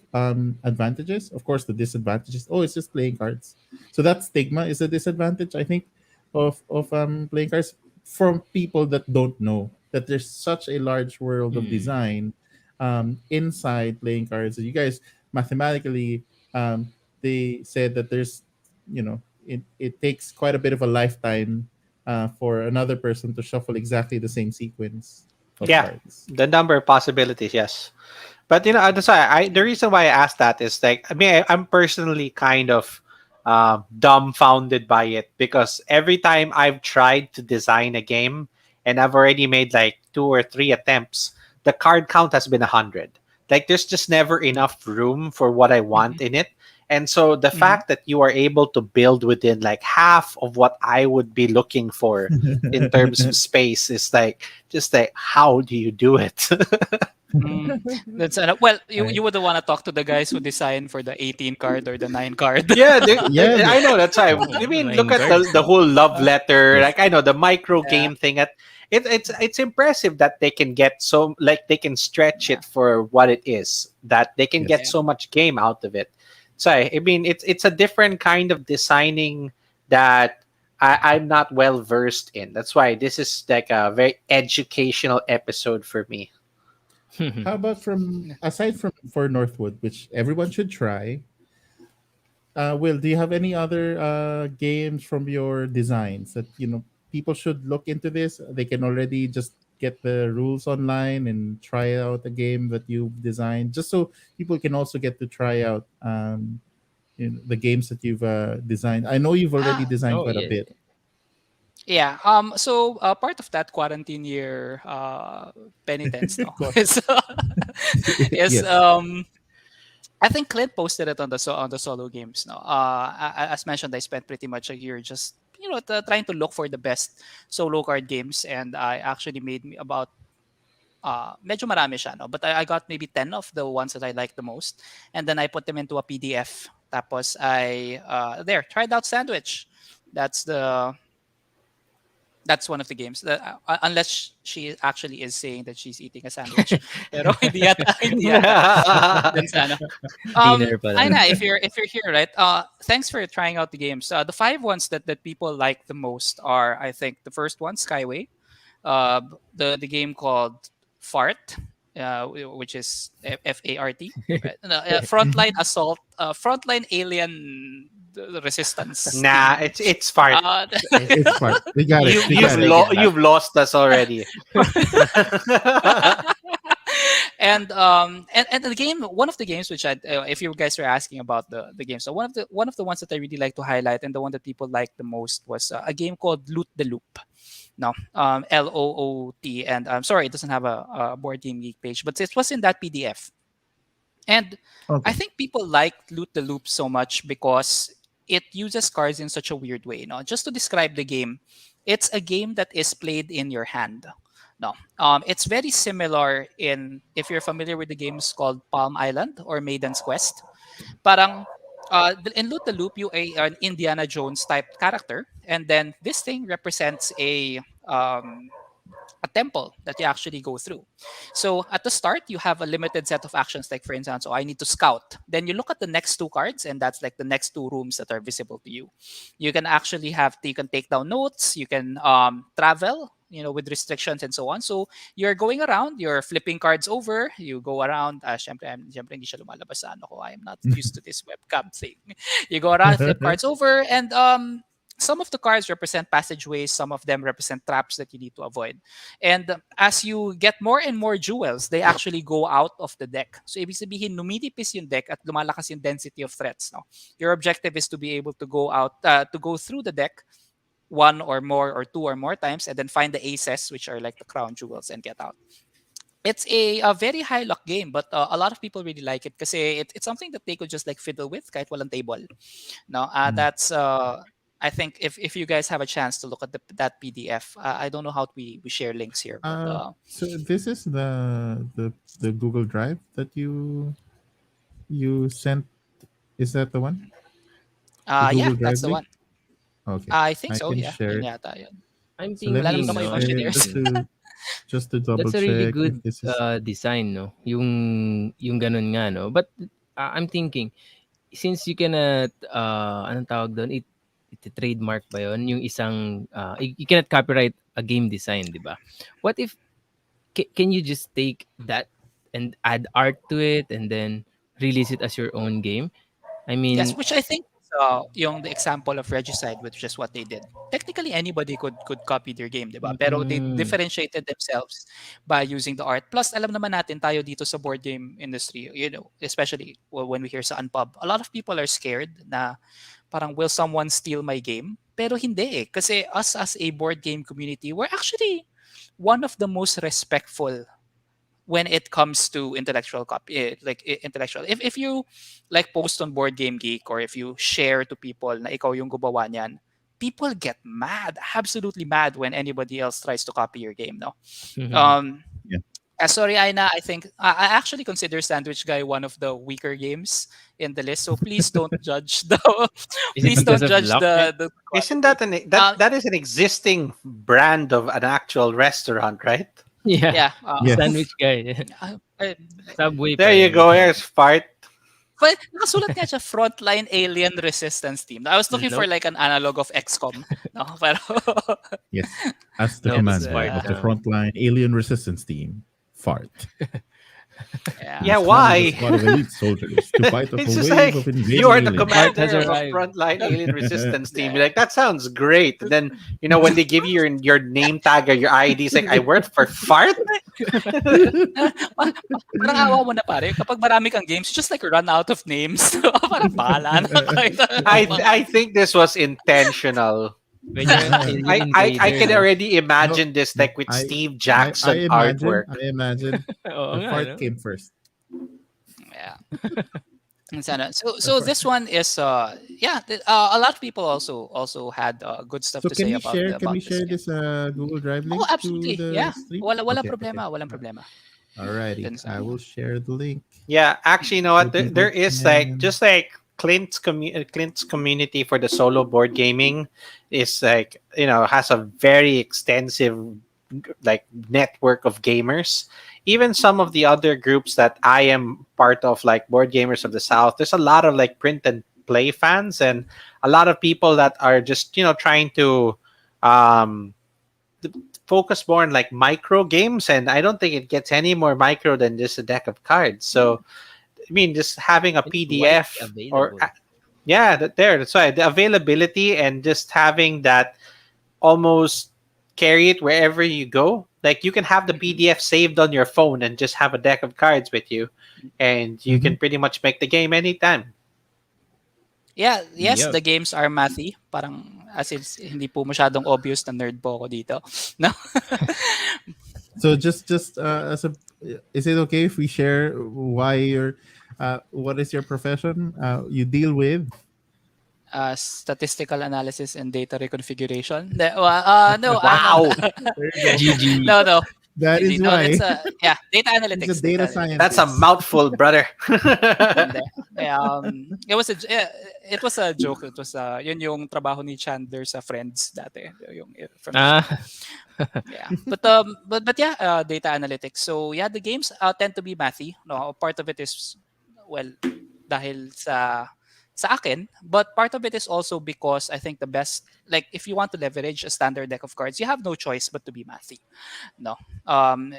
Speaker 1: advantages. Of course, the disadvantages. Oh, it's just playing cards. So that stigma is a disadvantage, I think, of playing cards from people that don't know that there's such a large world of
Speaker 3: Mm.
Speaker 1: design inside playing cards. You guys mathematically, they said that there's, it takes quite a bit of a lifetime for another person to shuffle exactly the same sequence of
Speaker 2: Yeah,
Speaker 1: cards.
Speaker 2: the number of possibilities, yes. But that's why the reason why I asked that is like, I mean, I'm personally kind of dumbfounded by it because every time I've tried to design a game and I've already made like 2 or 3 attempts, the card count has been 100. Like there's just never enough room for what I want
Speaker 4: Mhm.
Speaker 2: in it. And so the
Speaker 4: Mhm.
Speaker 2: fact that you are able to build within like half of what I would be looking for in terms of space is like, just like, how do you do it?
Speaker 4: Mm. That's well,
Speaker 1: I,
Speaker 4: you would want to talk to the guys who design for the 18 card or the 9 card.
Speaker 2: Yeah,
Speaker 1: yeah,
Speaker 2: I know that's why.
Speaker 3: Oh,
Speaker 2: I mean, look
Speaker 3: nine
Speaker 2: at
Speaker 3: cards.
Speaker 2: the whole love letter.
Speaker 1: yes.
Speaker 2: Like I know the micro
Speaker 4: Yeah.
Speaker 2: game thing. It's impressive that they can get so like they can stretch
Speaker 4: Yeah.
Speaker 2: it for what it is. That they can get
Speaker 1: Yes.
Speaker 4: Yeah.
Speaker 2: so much game out of it. So I mean, it's a different kind of designing that I'm not well versed in. That's why this is like a very educational episode for me.
Speaker 1: How about from aside from for Northwood, which everyone should try? Will, do you have any other games from your designs that people should look into this? They can already just get the rules online and try out a game that you've designed, just so people can also get to try out the games that you've designed. I know you've already
Speaker 4: Ah,
Speaker 1: designed
Speaker 3: Oh,
Speaker 1: quite a
Speaker 3: yeah.
Speaker 1: bit.
Speaker 4: yeah. So part of that quarantine year penitence, no,
Speaker 1: Go on.
Speaker 4: is
Speaker 1: Yes.
Speaker 4: I think Clint posted it on on the solo games. No, as mentioned, I spent pretty much a year just trying to look for the best solo card games, and I actually made me about medyo marami siya, no? But I got maybe 10 of the ones that I like the most, and then I put them into a PDF. Tapos I there tried out Sandwich. That's the that's one of the games. Unless she actually is saying that she's eating a sandwich. Pero hindi yata, hindi yata. Dun sa ano.
Speaker 3: Dinner pala.
Speaker 4: Aina, if you're here, right? Thanks for trying out the games. The five ones that people like the most are, I think, the first one, Skyway. The game called Fart, which is FART. Right? No, Frontline Assault, Frontline Alien Resistance
Speaker 2: Nah,
Speaker 4: team.
Speaker 2: it's fart.
Speaker 4: Uh,
Speaker 1: It's fun. We got it. We got it.
Speaker 2: You've lost us already.
Speaker 4: and the game, one of the games which if you guys were asking about the game, so one of the ones that I really like to highlight and the one that people like the most was a game called Loot the Loop. No, LOOT, and I'm sorry, it doesn't have a board game geek page, but it was in that PDF. And I
Speaker 1: Okay.
Speaker 4: think people like Loot the Loop so much because it uses cards in such a weird way. No, just to describe the game, it's a game that is played in your hand. No, it's very similar in if you're familiar with the games called Palm Island or Maiden's Quest. Parang in Loot the Loop, you are an Indiana Jones type character, and then this thing represents a temple that you actually go through. So at the start, you have a limited set of actions, like for instance, oh, I need to scout. Then you look at the next two cards, and that's like the next two rooms that are visible to you. You can actually you can take down notes, you can travel, with restrictions and so on. So you're going around, you're flipping cards over, you go around. Syempre hindi siya lumalabas sa ano ko. I am not used to this webcam thing. You go around, flip cards over, and some of the cards represent passageways, some of them represent traps that you need to avoid. And as you get more and more jewels, they actually go out of the deck. So ibig sabihin, numinipis yung deck at lumalakas yung density of threats. No? Your objective is to be able to go out, to go through the deck one or more or two or more times and then find the aces, which are like the crown jewels, and get out. It's a very high luck game, but a lot of people really like it because it's something that they could just like fiddle with kahit walang table. No,
Speaker 1: Mm.
Speaker 4: that's I think if you guys have a chance to look at that PDF, I don't know how we share links here, but
Speaker 1: So this is the Google Drive that you sent. Is that the one? The
Speaker 4: yeah,
Speaker 1: Google
Speaker 4: that's
Speaker 1: Drive
Speaker 4: the
Speaker 1: link?
Speaker 4: one.
Speaker 1: Okay,
Speaker 4: I think
Speaker 1: I
Speaker 4: so,
Speaker 1: can
Speaker 4: yeah. Yun
Speaker 1: share.
Speaker 4: yata yun.
Speaker 3: I'm
Speaker 1: So let
Speaker 4: Wala
Speaker 1: me
Speaker 4: naman
Speaker 3: thinking,
Speaker 4: ako
Speaker 3: no,
Speaker 4: ibang
Speaker 3: I'm
Speaker 1: share
Speaker 4: shares.
Speaker 3: thinking
Speaker 1: just to double
Speaker 3: that's a really
Speaker 1: check if
Speaker 3: good
Speaker 1: this is.
Speaker 3: design, no? Yung ganun nga, no? But I'm thinking, since you cannot, anong tawag doon? Trademark ba yun? Yung isang, you cannot copyright a game design, di ba? What if, can you just take that and add art to it and then release it as your own game? I
Speaker 4: Yes,
Speaker 3: mean,
Speaker 4: which I think yung the example of Regicide, which is what they did. Technically, anybody could copy their game, di ba? Pero they
Speaker 3: mm,
Speaker 4: differentiated themselves by using the art. Plus, alam naman natin tayo dito sa board game industry, especially when we hear sa Unpub, a lot of people are scared na parang will someone steal my game? Pero hindi eh. Kasi us as a board game community, we're actually one of the most respectful when it comes to intellectual copy, intellectual. If you like post on Board Game Geek or if you share to people na ikaw yung gumawa niyan, people get mad, absolutely mad when anybody else tries to copy your game, no? Um
Speaker 1: Yeah.
Speaker 4: Sorry, Aina, I think I actually consider Sandwich Guy one of the weaker games in the list. So please don't judge the
Speaker 3: is it
Speaker 4: please
Speaker 3: because
Speaker 4: don't
Speaker 3: of
Speaker 4: judge
Speaker 3: luck?
Speaker 4: the
Speaker 2: Isn't
Speaker 4: quality.
Speaker 2: that
Speaker 4: Uh,
Speaker 2: that is an existing brand of an actual restaurant, right?
Speaker 3: Yeah,
Speaker 4: yeah.
Speaker 1: Yes.
Speaker 3: sandwich guy.
Speaker 4: Uh,
Speaker 3: Subway
Speaker 2: There
Speaker 3: pa
Speaker 2: you
Speaker 3: rin.
Speaker 2: go. Here's fart.
Speaker 4: But nakasulat nga siya Frontline Alien Resistance Team. I was looking for
Speaker 3: Nope,
Speaker 4: like an analog of XCOM. No, pero
Speaker 1: Yes. As the
Speaker 3: nope,
Speaker 4: it's
Speaker 3: it's
Speaker 1: commander
Speaker 3: part
Speaker 1: of the
Speaker 3: now.
Speaker 1: frontline alien resistance team, Fart.
Speaker 4: yeah.
Speaker 2: Yeah,
Speaker 1: He's commanded a
Speaker 2: why?
Speaker 1: squad of elite soldiers to fight off a
Speaker 2: It's just
Speaker 1: wave of
Speaker 2: like you
Speaker 1: invading
Speaker 2: are the
Speaker 1: aliens.
Speaker 3: Part has
Speaker 2: commander of a
Speaker 3: arrived.
Speaker 2: frontline alien resistance team. You're
Speaker 4: Yeah.
Speaker 2: like, that sounds great. And then when they give you your name tag or your ID, it's like, I worked for fart.
Speaker 4: Parang awa mo na pare. Kapag marami kang games, you just like run out of names. Parang bahala na. Kahit ano
Speaker 2: I
Speaker 4: pa.
Speaker 2: I think this was intentional.
Speaker 3: When you're an alien
Speaker 2: I
Speaker 3: invader,
Speaker 2: can
Speaker 3: no?
Speaker 2: already
Speaker 1: No,
Speaker 2: imagine this
Speaker 1: no,
Speaker 2: like with
Speaker 1: I,
Speaker 2: Steve
Speaker 1: I, I
Speaker 2: Jackson
Speaker 1: imagine,
Speaker 2: artwork.
Speaker 1: I imagine
Speaker 3: Oo
Speaker 1: the
Speaker 3: nga,
Speaker 1: fart
Speaker 3: no?
Speaker 1: came first.
Speaker 4: Yeah. And sana.
Speaker 1: The
Speaker 4: So
Speaker 1: fart.
Speaker 4: this one is a lot of people also had good stuff
Speaker 1: So
Speaker 4: to say about
Speaker 1: can we
Speaker 4: this
Speaker 1: share
Speaker 4: game.
Speaker 1: this Google Drive
Speaker 4: Oh,
Speaker 1: link to
Speaker 4: absolutely.
Speaker 1: the
Speaker 4: Yeah.
Speaker 1: stream?
Speaker 4: Walang
Speaker 1: Okay, okay.
Speaker 4: problema, walang problema.
Speaker 1: Alrighty,
Speaker 4: Dun sa
Speaker 1: I will
Speaker 4: ano.
Speaker 1: share the link
Speaker 2: Yeah, actually, you know
Speaker 1: so
Speaker 2: what?
Speaker 1: people
Speaker 2: There is like
Speaker 1: can.
Speaker 2: just like Clint's community for the solo board gaming is like has a very extensive like network of gamers. Even some of the other groups that I am part of, like Board Gamers of the South, there's a lot of like print and play fans and a lot of people that are just trying to um focus more on like micro games, and I don't think it gets any more micro than just a deck of cards. So I mean, just having a
Speaker 3: It's widely
Speaker 2: PDF or
Speaker 3: available.
Speaker 2: yeah, that's why the availability and just having that almost carry it wherever you go. Like you can have the
Speaker 4: Mhm.
Speaker 2: PDF saved on your phone and just have a deck of cards with you, and you
Speaker 1: Mhm.
Speaker 2: can pretty much make the game anytime.
Speaker 4: Yeah, yes,
Speaker 3: Yep.
Speaker 4: the games are mathy. Parang as if hindi po masyadong obvious na nerd po ako dito. No?
Speaker 1: So just as a, is it okay if we share why you're, what is your profession? You deal with.
Speaker 4: Statistical analysis and data reconfiguration. No, I'm an,
Speaker 2: Wow,
Speaker 1: There you go.
Speaker 3: GG.
Speaker 4: no, no.
Speaker 1: That
Speaker 4: Hindi.
Speaker 1: is
Speaker 4: No,
Speaker 1: why
Speaker 4: that's data
Speaker 1: he's a
Speaker 4: analytics.
Speaker 1: data
Speaker 2: that's a
Speaker 1: scientist.
Speaker 2: mouthful, brother.
Speaker 4: Hindi. It was a joke. It was yun yung trabaho ni Chandler sa Friends dati, yung from the show.
Speaker 3: Ah,
Speaker 4: Yeah. But yeah, data analytics. So yeah, the games tend to be mathy. No, part of it is well dahil sa akin, but part of it is also because I think the best, like if you want to leverage a standard deck of cards, you have no choice but to be mathy. No.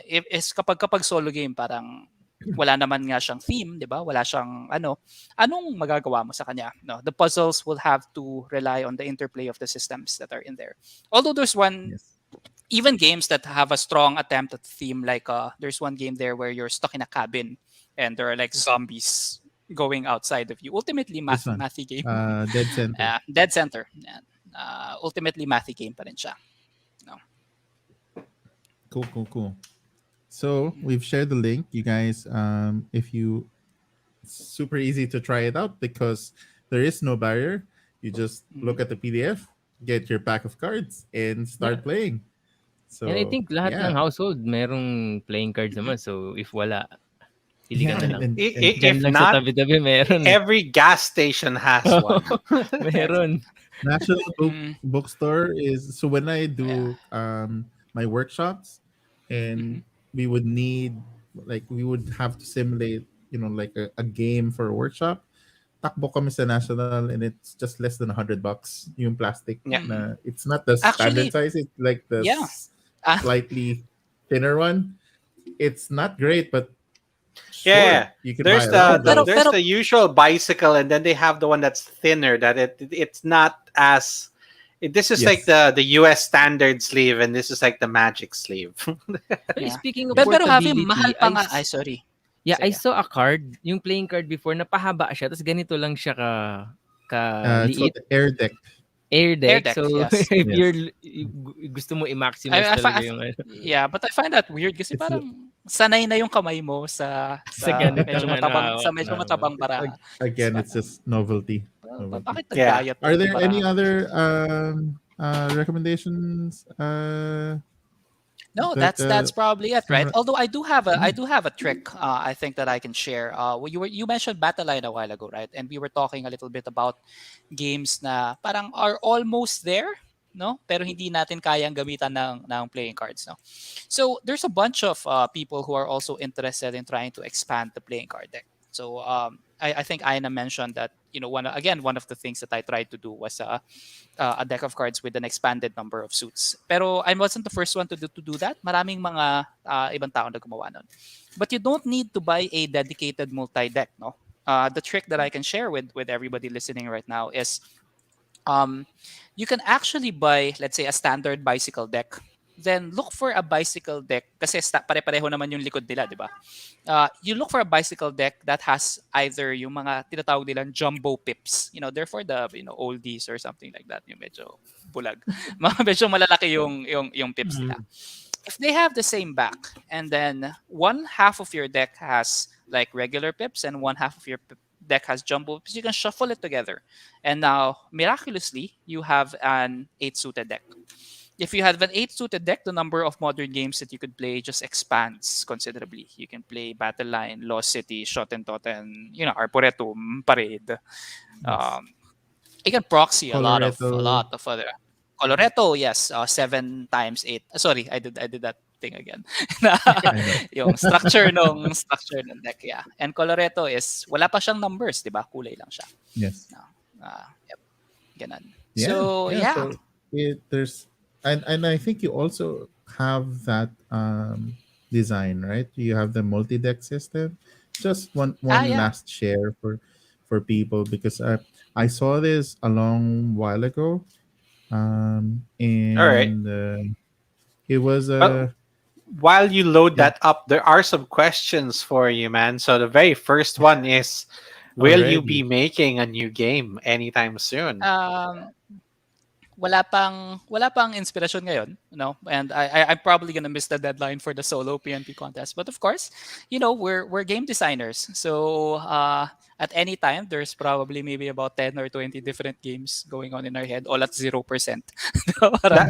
Speaker 4: If is kapag solo game parang wala naman nga siyang theme, 'di ba? Wala siyang anong magagawa mo sa kanya? No, the puzzles will have to rely on the interplay of the systems that are in there. Although there's one
Speaker 1: Yes.
Speaker 4: even games that have a strong attempt at theme, like there's one game there where you're stuck in a cabin and there are like zombies going outside of you. Ultimately
Speaker 1: This one.
Speaker 4: mathy game.
Speaker 1: Dead center.
Speaker 4: Dead Center. Yan. Ultimately mathy game pa rin siya. No.
Speaker 1: Cool. So we've shared the link, you guys. If you, it's super easy to try it out because there is no barrier. You just look at the PDF, get your pack of cards, and start
Speaker 3: Yeah.
Speaker 1: playing. So
Speaker 3: and I think lahat
Speaker 1: yeah,
Speaker 3: ng household merong playing cards naman. So if wala, pili ka
Speaker 1: yeah,
Speaker 3: na lang.
Speaker 1: and
Speaker 3: Diyan
Speaker 2: If
Speaker 3: lang sa
Speaker 2: not,
Speaker 3: tabi-tabi meron.
Speaker 2: every gas station has one.
Speaker 3: Meron.
Speaker 1: National
Speaker 4: Mm,
Speaker 1: Bookstore is so when I
Speaker 4: yeah.
Speaker 1: do my workshops,
Speaker 4: Hmm.
Speaker 1: and we would need we would have to simulate, like a game for a workshop. Takbo kami sa National, and it's just less than $100 yung plastic
Speaker 2: Yeah.
Speaker 4: Hmm.
Speaker 1: na it's not the standard
Speaker 4: Actually,
Speaker 1: size, it's like the
Speaker 4: yeah. Uh,
Speaker 1: slightly thinner one. It's not great, but
Speaker 2: Yeah.
Speaker 1: sure, you can buy
Speaker 2: There's
Speaker 1: a lot
Speaker 2: the,
Speaker 1: of
Speaker 2: the
Speaker 4: pero
Speaker 1: those.
Speaker 2: there's
Speaker 4: pero
Speaker 2: the usual bicycle, and then they have the one that's thinner. That it's not as. This is like
Speaker 1: Yes.
Speaker 2: the US standard sleeve, and this is like the magic sleeve.
Speaker 3: Well,
Speaker 4: yeah.
Speaker 3: speaking of
Speaker 1: Yes.
Speaker 4: Pero Javi, mahal
Speaker 3: portability,
Speaker 4: pa nga. Ay, sorry.
Speaker 3: yeah, I
Speaker 4: Sige.
Speaker 3: saw a card, yung playing card before, napahaba siya, tapos ganito lang siya
Speaker 1: It's called
Speaker 3: liit.
Speaker 1: the Air Deck.
Speaker 3: Air
Speaker 4: Air
Speaker 3: deck.
Speaker 4: deck,
Speaker 3: So,
Speaker 4: yes.
Speaker 3: if
Speaker 1: Yes.
Speaker 3: gusto mo i-maximize talaga yung ano,
Speaker 4: Yeah, but I find that weird kasi
Speaker 1: It's
Speaker 4: parang sanay na yung kamay mo
Speaker 3: sa
Speaker 4: medyo
Speaker 3: ganitong ano,
Speaker 4: matabang
Speaker 3: hawak
Speaker 4: sa medyo
Speaker 3: na.
Speaker 4: matabang baraha. Tapos
Speaker 1: again, it's
Speaker 4: parang,
Speaker 1: just novelty.
Speaker 4: bakit
Speaker 2: Yeah.
Speaker 4: nag-diet
Speaker 1: Are
Speaker 4: tong
Speaker 1: there any
Speaker 4: baraha ko?
Speaker 1: other recommendations
Speaker 4: No,
Speaker 1: that
Speaker 4: that's probably it, right?
Speaker 1: Samurai-
Speaker 4: Although I do have a trick. I think that I can share. You mentioned Battle Line a while ago, right? And we were talking a little bit about games na parang are almost there, no? Pero hindi natin kayang gamitan ng playing cards, no? So there's a bunch of people who are also interested in trying to expand the playing card deck. So I think Aina mentioned that one of the things that I tried to do was a deck of cards with an expanded number of suits. Pero I wasn't the first one to do that. Maraming mga ibang tao na gumawa nun. But you don't need to buy a dedicated multi-deck, no? The trick that I can share with everybody listening right now is you can actually buy, let's say, a standard bicycle deck. Then look for a bicycle deck kasi pare-pareho naman yung likod nila, di ba? You look for a bicycle deck that has either yung mga tinatawag nilang jumbo pips. They're for the oldies or something like that. Yung medyo bulag. Medyo malalaki yung pips nila. If they have the same back, and then one half of your deck has like regular pips and one half of your deck has jumbo pips, you can shuffle it together. And now, miraculously, you have an 8-suited deck. If you have an 8-suited deck, the number of modern games that you could play just expands considerably. You can play Battle Line, Lost City, Shoten Toten, Arboretum, Parade.
Speaker 1: Yes.
Speaker 4: You can proxy a lot of
Speaker 1: Coloretto.
Speaker 4: other. Coloretto, yes, 7 times 8. Sorry, I did that thing again.
Speaker 1: I know.
Speaker 4: Yung structure ng deck, yeah. And Coloretto is wala pa siyang numbers, 'di ba? Kulay lang siya.
Speaker 1: Yes.
Speaker 4: Yep. Ganun.
Speaker 1: Yeah.
Speaker 4: So, yeah.
Speaker 1: So there's and I think you also have that design, right? You have the multi-deck system. Just one
Speaker 4: Yeah.
Speaker 1: last share for people, because I saw this a long while ago,
Speaker 2: All right.
Speaker 1: and it was
Speaker 2: Well, while you load
Speaker 1: Yeah.
Speaker 2: that up, there are some questions for you, man. So the very first one is, will you be
Speaker 1: already.
Speaker 2: making a new game anytime soon?
Speaker 4: Wala pang inspiration ngayon, and I'm probably gonna miss the deadline for the solo PNP contest. But of course, we're game designers, so at any time there's probably maybe about 10 or 20 different games going on in our head, all at 0%.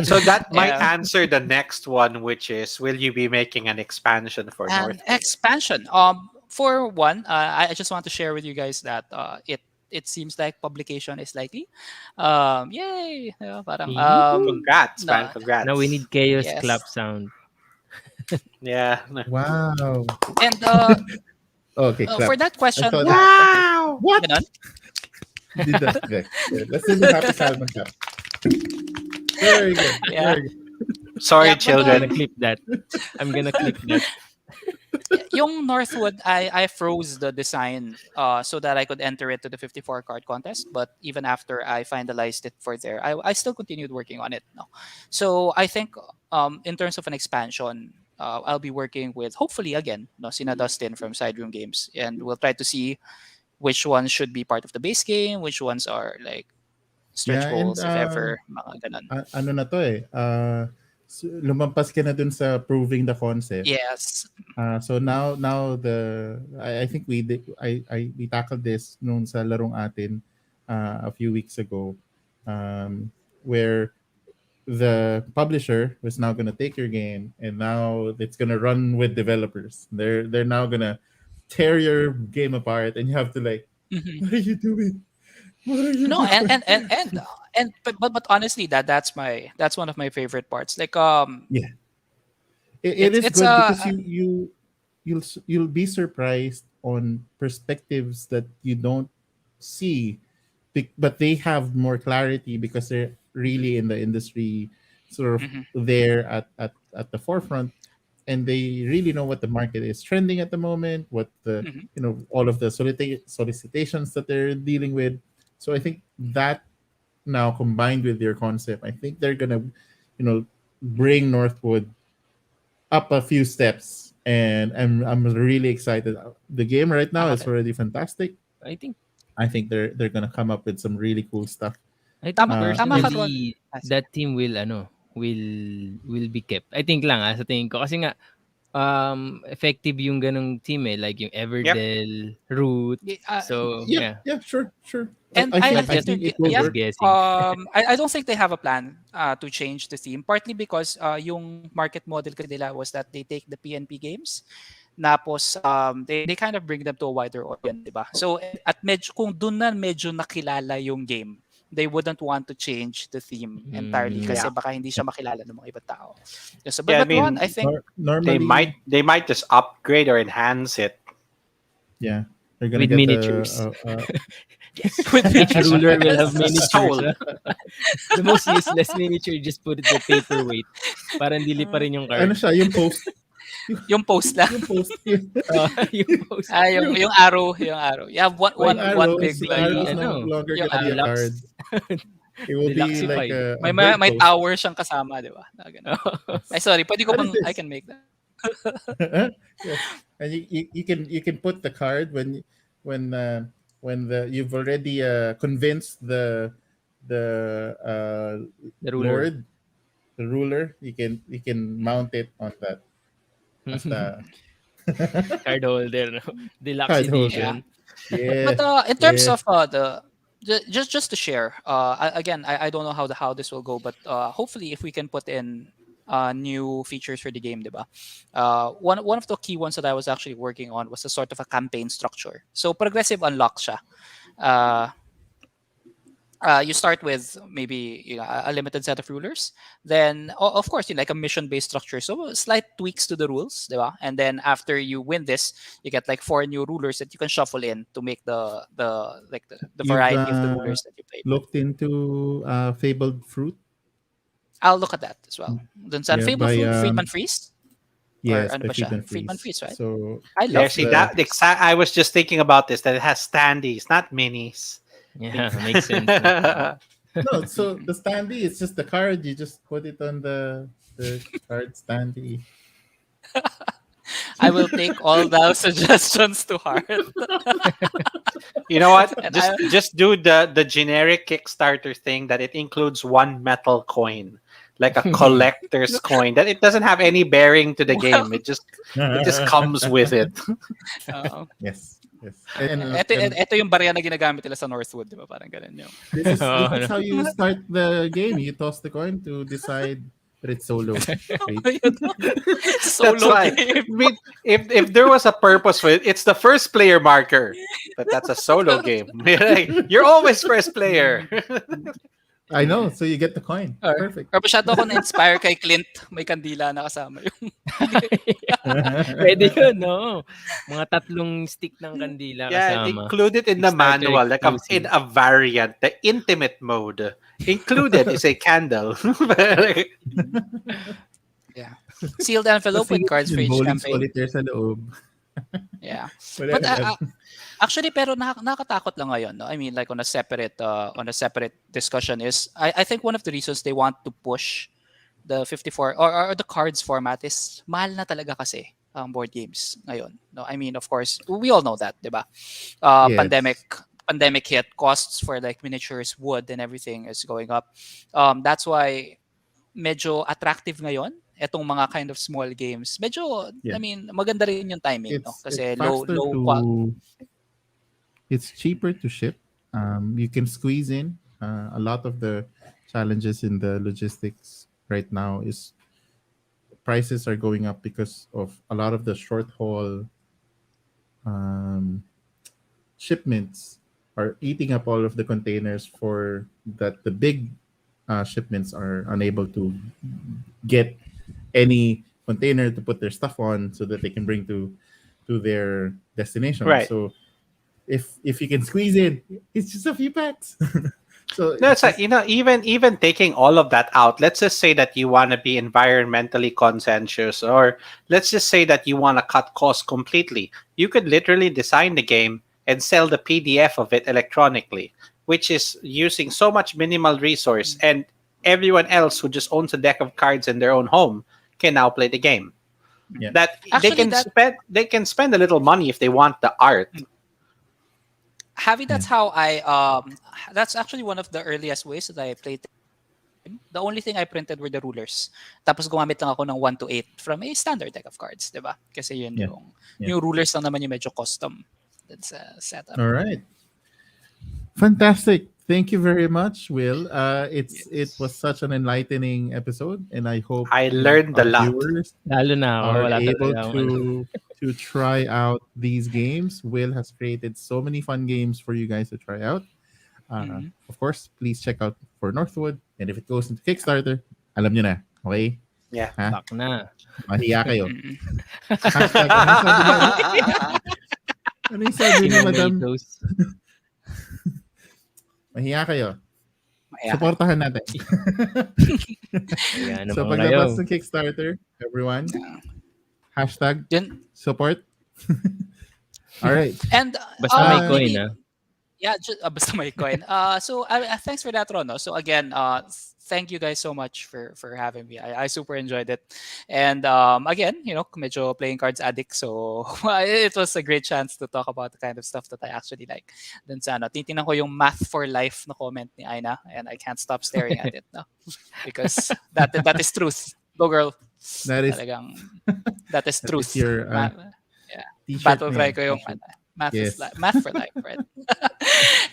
Speaker 2: So that might
Speaker 4: Yeah.
Speaker 2: answer the next one, which is, will you be making an expansion for
Speaker 4: And
Speaker 2: Northwood?
Speaker 4: expansion. For one, I just want to share with you guys that it seems like publication is likely. Yay! Parang
Speaker 2: Congrats,
Speaker 4: no,
Speaker 2: man. Congrats.
Speaker 3: Now we need chaos
Speaker 4: yes.
Speaker 3: clap sound.
Speaker 2: Yeah.
Speaker 1: Wow.
Speaker 4: And
Speaker 1: Okay, clap.
Speaker 4: for that question,
Speaker 1: I thought
Speaker 2: Wow.
Speaker 1: What?
Speaker 4: Ganon?
Speaker 1: Did that? Okay. Let's do the happy Salmon clap. Very good.
Speaker 4: Yeah.
Speaker 1: Very good.
Speaker 2: Sorry,
Speaker 4: Yeah, but,
Speaker 3: I'm gonna
Speaker 2: children.
Speaker 3: clip that. I'm gonna clip that.
Speaker 4: yung Northwood, I froze the design so that I could enter it to the 54 card contest. But even after I finalized it for there, I still continued working on it. No, so I think in terms of an expansion, I'll be working with, hopefully again, Sina Dustin from Side Room Games, and we'll try to see which ones should be part of the base game, which ones are like stretch
Speaker 1: Yeah, and
Speaker 4: goals, if ever, mga ganon.
Speaker 1: ano na to eh. Lumampas ka na dun sa proving the concept.
Speaker 4: Yes.
Speaker 1: So now I think we tackled this noon sa larong atin a few weeks ago, where the publisher was now going to take your game, and now it's going to run with developers. They're now going to tear your game apart, and you have to like,
Speaker 4: Mhm.
Speaker 1: what are you doing? What are you
Speaker 4: No,
Speaker 1: doing?
Speaker 4: And but honestly, that's one of my favorite parts. Like
Speaker 1: Yeah, it is
Speaker 4: it's
Speaker 1: good because you'll be surprised on perspectives that you don't see, but they have more clarity because they're really in the industry, sort of
Speaker 4: mhm,
Speaker 1: there at the forefront, and they really know what the market is trending at the moment, what the
Speaker 4: mhm.
Speaker 1: all of the solicitations that they're dealing with. So I think that now combined with their concept, I think they're gonna bring Northwood up a few steps, and I'm really excited. The game right now is
Speaker 4: Okay.
Speaker 1: already fantastic.
Speaker 3: I think
Speaker 1: I think they're gonna come up with some really cool stuff.
Speaker 3: I think
Speaker 4: Tama
Speaker 1: Uh,
Speaker 4: tama ka
Speaker 1: and
Speaker 4: doon.
Speaker 3: personally
Speaker 4: Sige.
Speaker 3: that team will will be kept. I think lang sa tingin ko kasi nga effective yung ganong team like yung
Speaker 2: Yep.
Speaker 3: Everdell, Root. So,
Speaker 1: yeah,
Speaker 3: yeah.
Speaker 1: yeah, sure, sure.
Speaker 4: And
Speaker 1: I
Speaker 4: I
Speaker 1: think
Speaker 3: But
Speaker 1: I
Speaker 4: think
Speaker 3: just
Speaker 1: think
Speaker 4: they're
Speaker 1: it will
Speaker 4: yeah.
Speaker 3: just
Speaker 1: work.
Speaker 3: guessing.
Speaker 4: I don't think they have a plan to change the theme. Partly because yung market model kasi nila was that they take the PNP games, tapos they kind of bring them to a wider audience, diba? So at medyo kung dun na medyo nakilala yung game, they wouldn't want to change the theme entirely
Speaker 3: Mm,
Speaker 2: Yeah.
Speaker 4: kasi baka hindi siya makilala ng mga ibang tao. Yeah, so,
Speaker 2: Yeah, I
Speaker 4: but Ron,
Speaker 2: mean,
Speaker 4: I think
Speaker 1: Normally,
Speaker 2: they might just upgrade or enhance it.
Speaker 1: yeah, they're gonna
Speaker 3: with
Speaker 1: get
Speaker 3: miniatures.
Speaker 4: yes, with
Speaker 3: Each ruler will have
Speaker 4: miniatures.
Speaker 3: miniatures.
Speaker 2: Soul.
Speaker 3: The most useless miniature, just put it the paperweight. Para hindi lipa rin yung
Speaker 1: ano
Speaker 3: card.
Speaker 1: siya, yung post,
Speaker 4: Yung post lang.
Speaker 1: yung post,
Speaker 3: Yung post.
Speaker 4: Yung arrow, yung arrow. You have one
Speaker 1: yung
Speaker 3: Why
Speaker 4: one one
Speaker 1: arrows,
Speaker 4: big
Speaker 3: the
Speaker 1: the
Speaker 4: like
Speaker 1: arrows no longer
Speaker 4: yung
Speaker 1: gonna be a card.
Speaker 3: deluxe.
Speaker 1: It will be like
Speaker 3: Deluxify.
Speaker 1: a bird
Speaker 4: may
Speaker 1: post.
Speaker 4: tower siyang kasama, 'di ba? Na ganun. Ay
Speaker 1: Yes.
Speaker 4: sorry, pwede ko
Speaker 1: What is
Speaker 4: bang I
Speaker 1: this?
Speaker 4: can make that.
Speaker 1: Yes, and you can put the card when the you've already convinced the
Speaker 3: The ruler.
Speaker 1: lord, the ruler. You can mount it on that as the
Speaker 3: Card holder. No? Deluxe
Speaker 1: card
Speaker 4: Yeah.
Speaker 1: holder.
Speaker 3: edition.
Speaker 4: But
Speaker 1: Yes,
Speaker 4: in terms
Speaker 1: yes.
Speaker 4: of just to share, again, I don't know how this will go, but hopefully if we can put in new features for the game, diba? One of the key ones that I was actually working on was a sort of a campaign structure. So progressive unlock siya. Uh, you start with maybe a limited set of rulers. Then, of course, like a mission-based structure. So slight tweaks to the rules, diba? And then after you win this, you get like 4 new rulers that you can shuffle in to make the
Speaker 1: You've
Speaker 4: variety of the rulers that you play with.
Speaker 1: looked into fabled fruit.
Speaker 4: I'll look at that as well. Dun sa
Speaker 1: Yeah,
Speaker 4: Fable
Speaker 1: by
Speaker 4: Fruit, Friedman Freeze? Or
Speaker 1: yes,
Speaker 4: ano
Speaker 1: by
Speaker 4: ba siya?
Speaker 1: Friedman
Speaker 4: Friedman
Speaker 1: Freeze.
Speaker 4: Freeze, right?
Speaker 1: So
Speaker 4: I
Speaker 2: There,
Speaker 4: love
Speaker 1: it's
Speaker 2: see
Speaker 1: the
Speaker 4: Friedman
Speaker 2: that.
Speaker 4: Freeze.
Speaker 2: I was just thinking about this. That it has standees, not minis.
Speaker 3: Yeah, makes sense.
Speaker 1: no. So the standee is just the card. You just put it on the card standee.
Speaker 4: I will take all those suggestions to heart.
Speaker 2: You know what?
Speaker 4: And
Speaker 2: Just do the generic Kickstarter thing that it includes one metal coin, like a collector's coin. That it doesn't have any bearing to the
Speaker 4: Well,
Speaker 2: game. It just comes with it.
Speaker 4: uh,
Speaker 1: Yes, yes. And,
Speaker 4: ito yung barya na ginagamit nila sa Northwood, di ba? Parang ganun yung.
Speaker 1: this is how you start the game. You toss the coin to decide that it's solo. Right?
Speaker 2: That's
Speaker 4: Solo
Speaker 2: why.
Speaker 4: game.
Speaker 2: I mean, if there was a purpose for it, it's the first player marker. But that's a solo game. You're always first player.
Speaker 1: I know. So you get the coin.
Speaker 4: Or,
Speaker 1: Perfect.
Speaker 4: or masyado ako na-inspire kay Clint. May kandila na kasama yung.
Speaker 3: Pwede yun, no? Mga 3 stick ng kandila
Speaker 2: Yeah,
Speaker 3: kasama.
Speaker 2: include it in the
Speaker 3: Kickstarter
Speaker 2: manual, like in
Speaker 3: exclusive.
Speaker 2: a variant, the intimate mode. Included is a candle.
Speaker 4: Yeah. Sealed envelope with cards for each
Speaker 1: bowling
Speaker 4: campaign.
Speaker 1: solitaire sa loob.
Speaker 4: Yeah.
Speaker 1: Wala
Speaker 4: But
Speaker 1: na.
Speaker 4: actually, pero nakakatakot lang ngayon. No? I mean, like on a separate discussion is, I think one of the reasons they want to push the 54 or the cards format is mahal na talaga kasi ang board games ngayon. No, I mean, of course, we all know that, diba?
Speaker 1: Yes.
Speaker 4: Pandemic hit, costs for like miniatures, wood, and everything is going up. That's why medyo attractive ngayon etong mga kind of small games. Medyo,
Speaker 1: Yeah.
Speaker 4: I mean, maganda rin yung timing, no? Kasi
Speaker 1: It's
Speaker 4: low
Speaker 1: faster
Speaker 4: quality.
Speaker 1: it's cheaper to ship. You can squeeze in a lot of the challenges in the logistics right now is prices are going up because of a lot of the short haul shipments are eating up all of the containers for that the big shipments are unable to get any container to put their stuff on so that they can bring to their destination.
Speaker 2: Right.
Speaker 1: So if you can squeeze in, it's just a few packs. So
Speaker 2: No,
Speaker 1: it's
Speaker 2: it's like,
Speaker 1: just
Speaker 2: even taking all of that out, let's just say that you want to be environmentally conscientious, or let's just say that you want to cut costs completely. You could literally design the game and sell the PDF of it electronically, which is using so much minimal resource, and everyone else who just owns a deck of cards in their own home can now play the game.
Speaker 1: Yeah.
Speaker 2: That
Speaker 4: Actually, that
Speaker 2: they can spend a little money if they want the art.
Speaker 4: Javi, that's actually one of the earliest ways that I played the game. The only thing I printed were the rulers. Tapos gumamit lang ako ng 1 to 8 from a standard deck of cards, 'di ba? Kasi yun
Speaker 1: Yeah.
Speaker 4: yung rulers lang naman yung medyo custom. That's a setup.
Speaker 1: all right. Fantastic. Thank you very much, Will. It was such an enlightening episode, and I hope
Speaker 2: I learned a
Speaker 1: our
Speaker 2: lot.
Speaker 1: viewers
Speaker 3: Lalo na ako,
Speaker 1: are
Speaker 3: wala
Speaker 1: able
Speaker 3: talaga akong ano.
Speaker 1: to try out these games. Will has created so many fun games for you guys to try out. Of course, please check out for Northwood, and if it goes into Kickstarter, alam nyo na, okay?
Speaker 2: Yeah.
Speaker 1: Ha?
Speaker 3: Back na.
Speaker 1: Mahiya kayo.
Speaker 4: Mm-mm.
Speaker 1: Hashtag, ano yung sabi ni Madam?
Speaker 3: Tomatoes.
Speaker 1: Mahiya kayo.
Speaker 4: Yeah.
Speaker 1: Supportahan natin.
Speaker 3: Ayan
Speaker 1: So
Speaker 3: naman
Speaker 1: paglabas
Speaker 3: kayo.
Speaker 1: ng Kickstarter, everyone,
Speaker 4: Yeah.
Speaker 1: hashtag
Speaker 4: Yun.
Speaker 1: support. All right.
Speaker 4: And
Speaker 3: Basta may coin,
Speaker 4: maybe-
Speaker 3: ah.
Speaker 4: Yeah, basta may coin. So thanks for that, Rono. So again, thank you guys so much for having me. I super enjoyed it. And again, medyo playing cards addict. So it was a great chance to talk about the kind of stuff that I actually like. Then sa titingnan ko yung math for life na comment ni Aina, and I can't stop staring at it now. Because that is truth. Go girl.
Speaker 1: That is
Speaker 4: Talagang, that is truth.
Speaker 1: your t-shirt
Speaker 4: Battle
Speaker 1: na
Speaker 4: cry
Speaker 1: yan,
Speaker 4: ko yung
Speaker 1: t-shirt.
Speaker 4: math
Speaker 1: Yes.
Speaker 4: is math for life, right?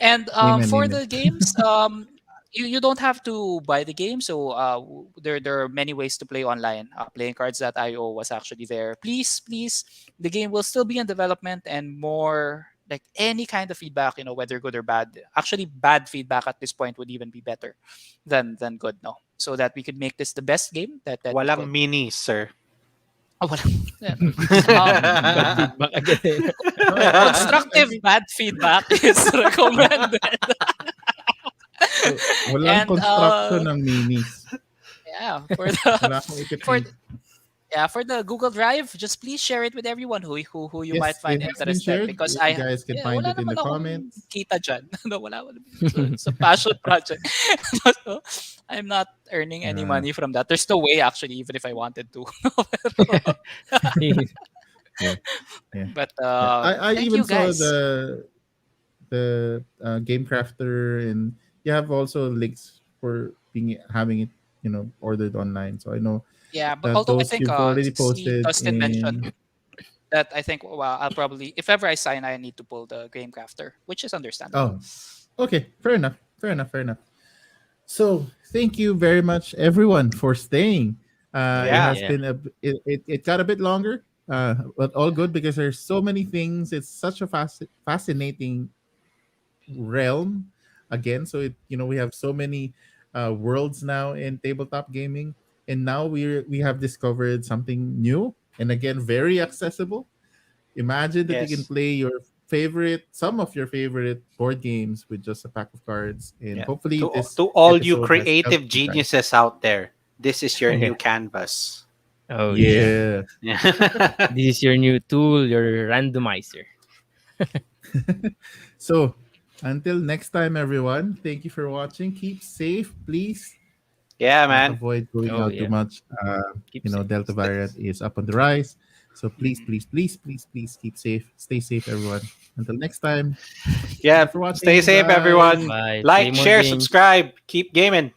Speaker 4: And
Speaker 1: Amen,
Speaker 4: for
Speaker 1: amen.
Speaker 4: the games, you don't have to buy the game. So there are many ways to play online. Playingcards.io was actually there. Please, the game will still be in development, and more like any kind of feedback, whether good or bad. Actually, bad feedback at this point would even be better than good, no? So that we could make this the best game that we
Speaker 2: Walang
Speaker 4: could.
Speaker 2: minis, sir.
Speaker 4: Oh, wala.
Speaker 3: Bad feedback agad eh.
Speaker 4: Constructive bad feedback is recommended.
Speaker 1: So, walang
Speaker 4: And,
Speaker 1: construction ng minis.
Speaker 4: Yeah,
Speaker 1: Wala akong
Speaker 4: for
Speaker 1: ipipin.
Speaker 4: for the Google Drive, just please share it with everyone who you
Speaker 1: Yes,
Speaker 4: might find
Speaker 1: it has been
Speaker 4: interested,
Speaker 1: shared.
Speaker 4: because
Speaker 1: You guys can find
Speaker 4: wala
Speaker 1: it in
Speaker 4: naman
Speaker 1: the
Speaker 4: akong
Speaker 1: comments.
Speaker 4: kita dyan. No, wala. It's a passion project. So, I'm not earning any money from that. There's no way, actually, even if I wanted to.
Speaker 1: Yeah.
Speaker 4: But
Speaker 1: I
Speaker 4: thank
Speaker 1: even
Speaker 4: you
Speaker 1: saw
Speaker 4: guys.
Speaker 1: the Game Crafter, and you have also links for having it ordered online. So I know
Speaker 4: Yeah, but
Speaker 1: that
Speaker 4: although I
Speaker 1: those
Speaker 4: think
Speaker 1: you've already
Speaker 4: see,
Speaker 1: posted
Speaker 4: Dustin mentioned
Speaker 1: in.
Speaker 4: that, I think, well, I'll probably, if ever I sign, I need to pull the Game Crafter, which is understandable.
Speaker 1: Oh, okay. Fair enough. So thank you very much, everyone, for staying. It
Speaker 2: Yeah.
Speaker 1: has been it got a bit longer, but all good because there's so many things. It's such a fascinating realm again. So we have so many worlds now in tabletop gaming, and now we have discovered something new, and again very accessible. Imagine that you can
Speaker 2: Yes.
Speaker 1: play some of your favorite board games with just a pack of cards, and
Speaker 2: Yeah.
Speaker 1: hopefully
Speaker 2: To,
Speaker 1: this
Speaker 2: to all you
Speaker 1: episode has
Speaker 2: creative
Speaker 1: helped you guys.
Speaker 2: geniuses out there, this is your new canvas.
Speaker 3: Oh yeah.
Speaker 1: Yeah.
Speaker 3: This is your new tool, your randomizer.
Speaker 1: So until next time, everyone, thank you for watching. Keep safe, please.
Speaker 2: Yeah, man.
Speaker 1: Avoid going
Speaker 3: Oh,
Speaker 1: out
Speaker 3: yeah.
Speaker 1: too much.
Speaker 3: Keep safe.
Speaker 1: Delta variant is up on the rise. So please keep safe. Stay safe, everyone. Until next time.
Speaker 2: Yeah.
Speaker 1: Thank you for watching.
Speaker 2: Stay safe,
Speaker 1: Bye.
Speaker 2: everyone.
Speaker 3: Bye.
Speaker 2: Like,
Speaker 3: Play more
Speaker 2: share,
Speaker 3: games.
Speaker 2: subscribe. Keep gaming.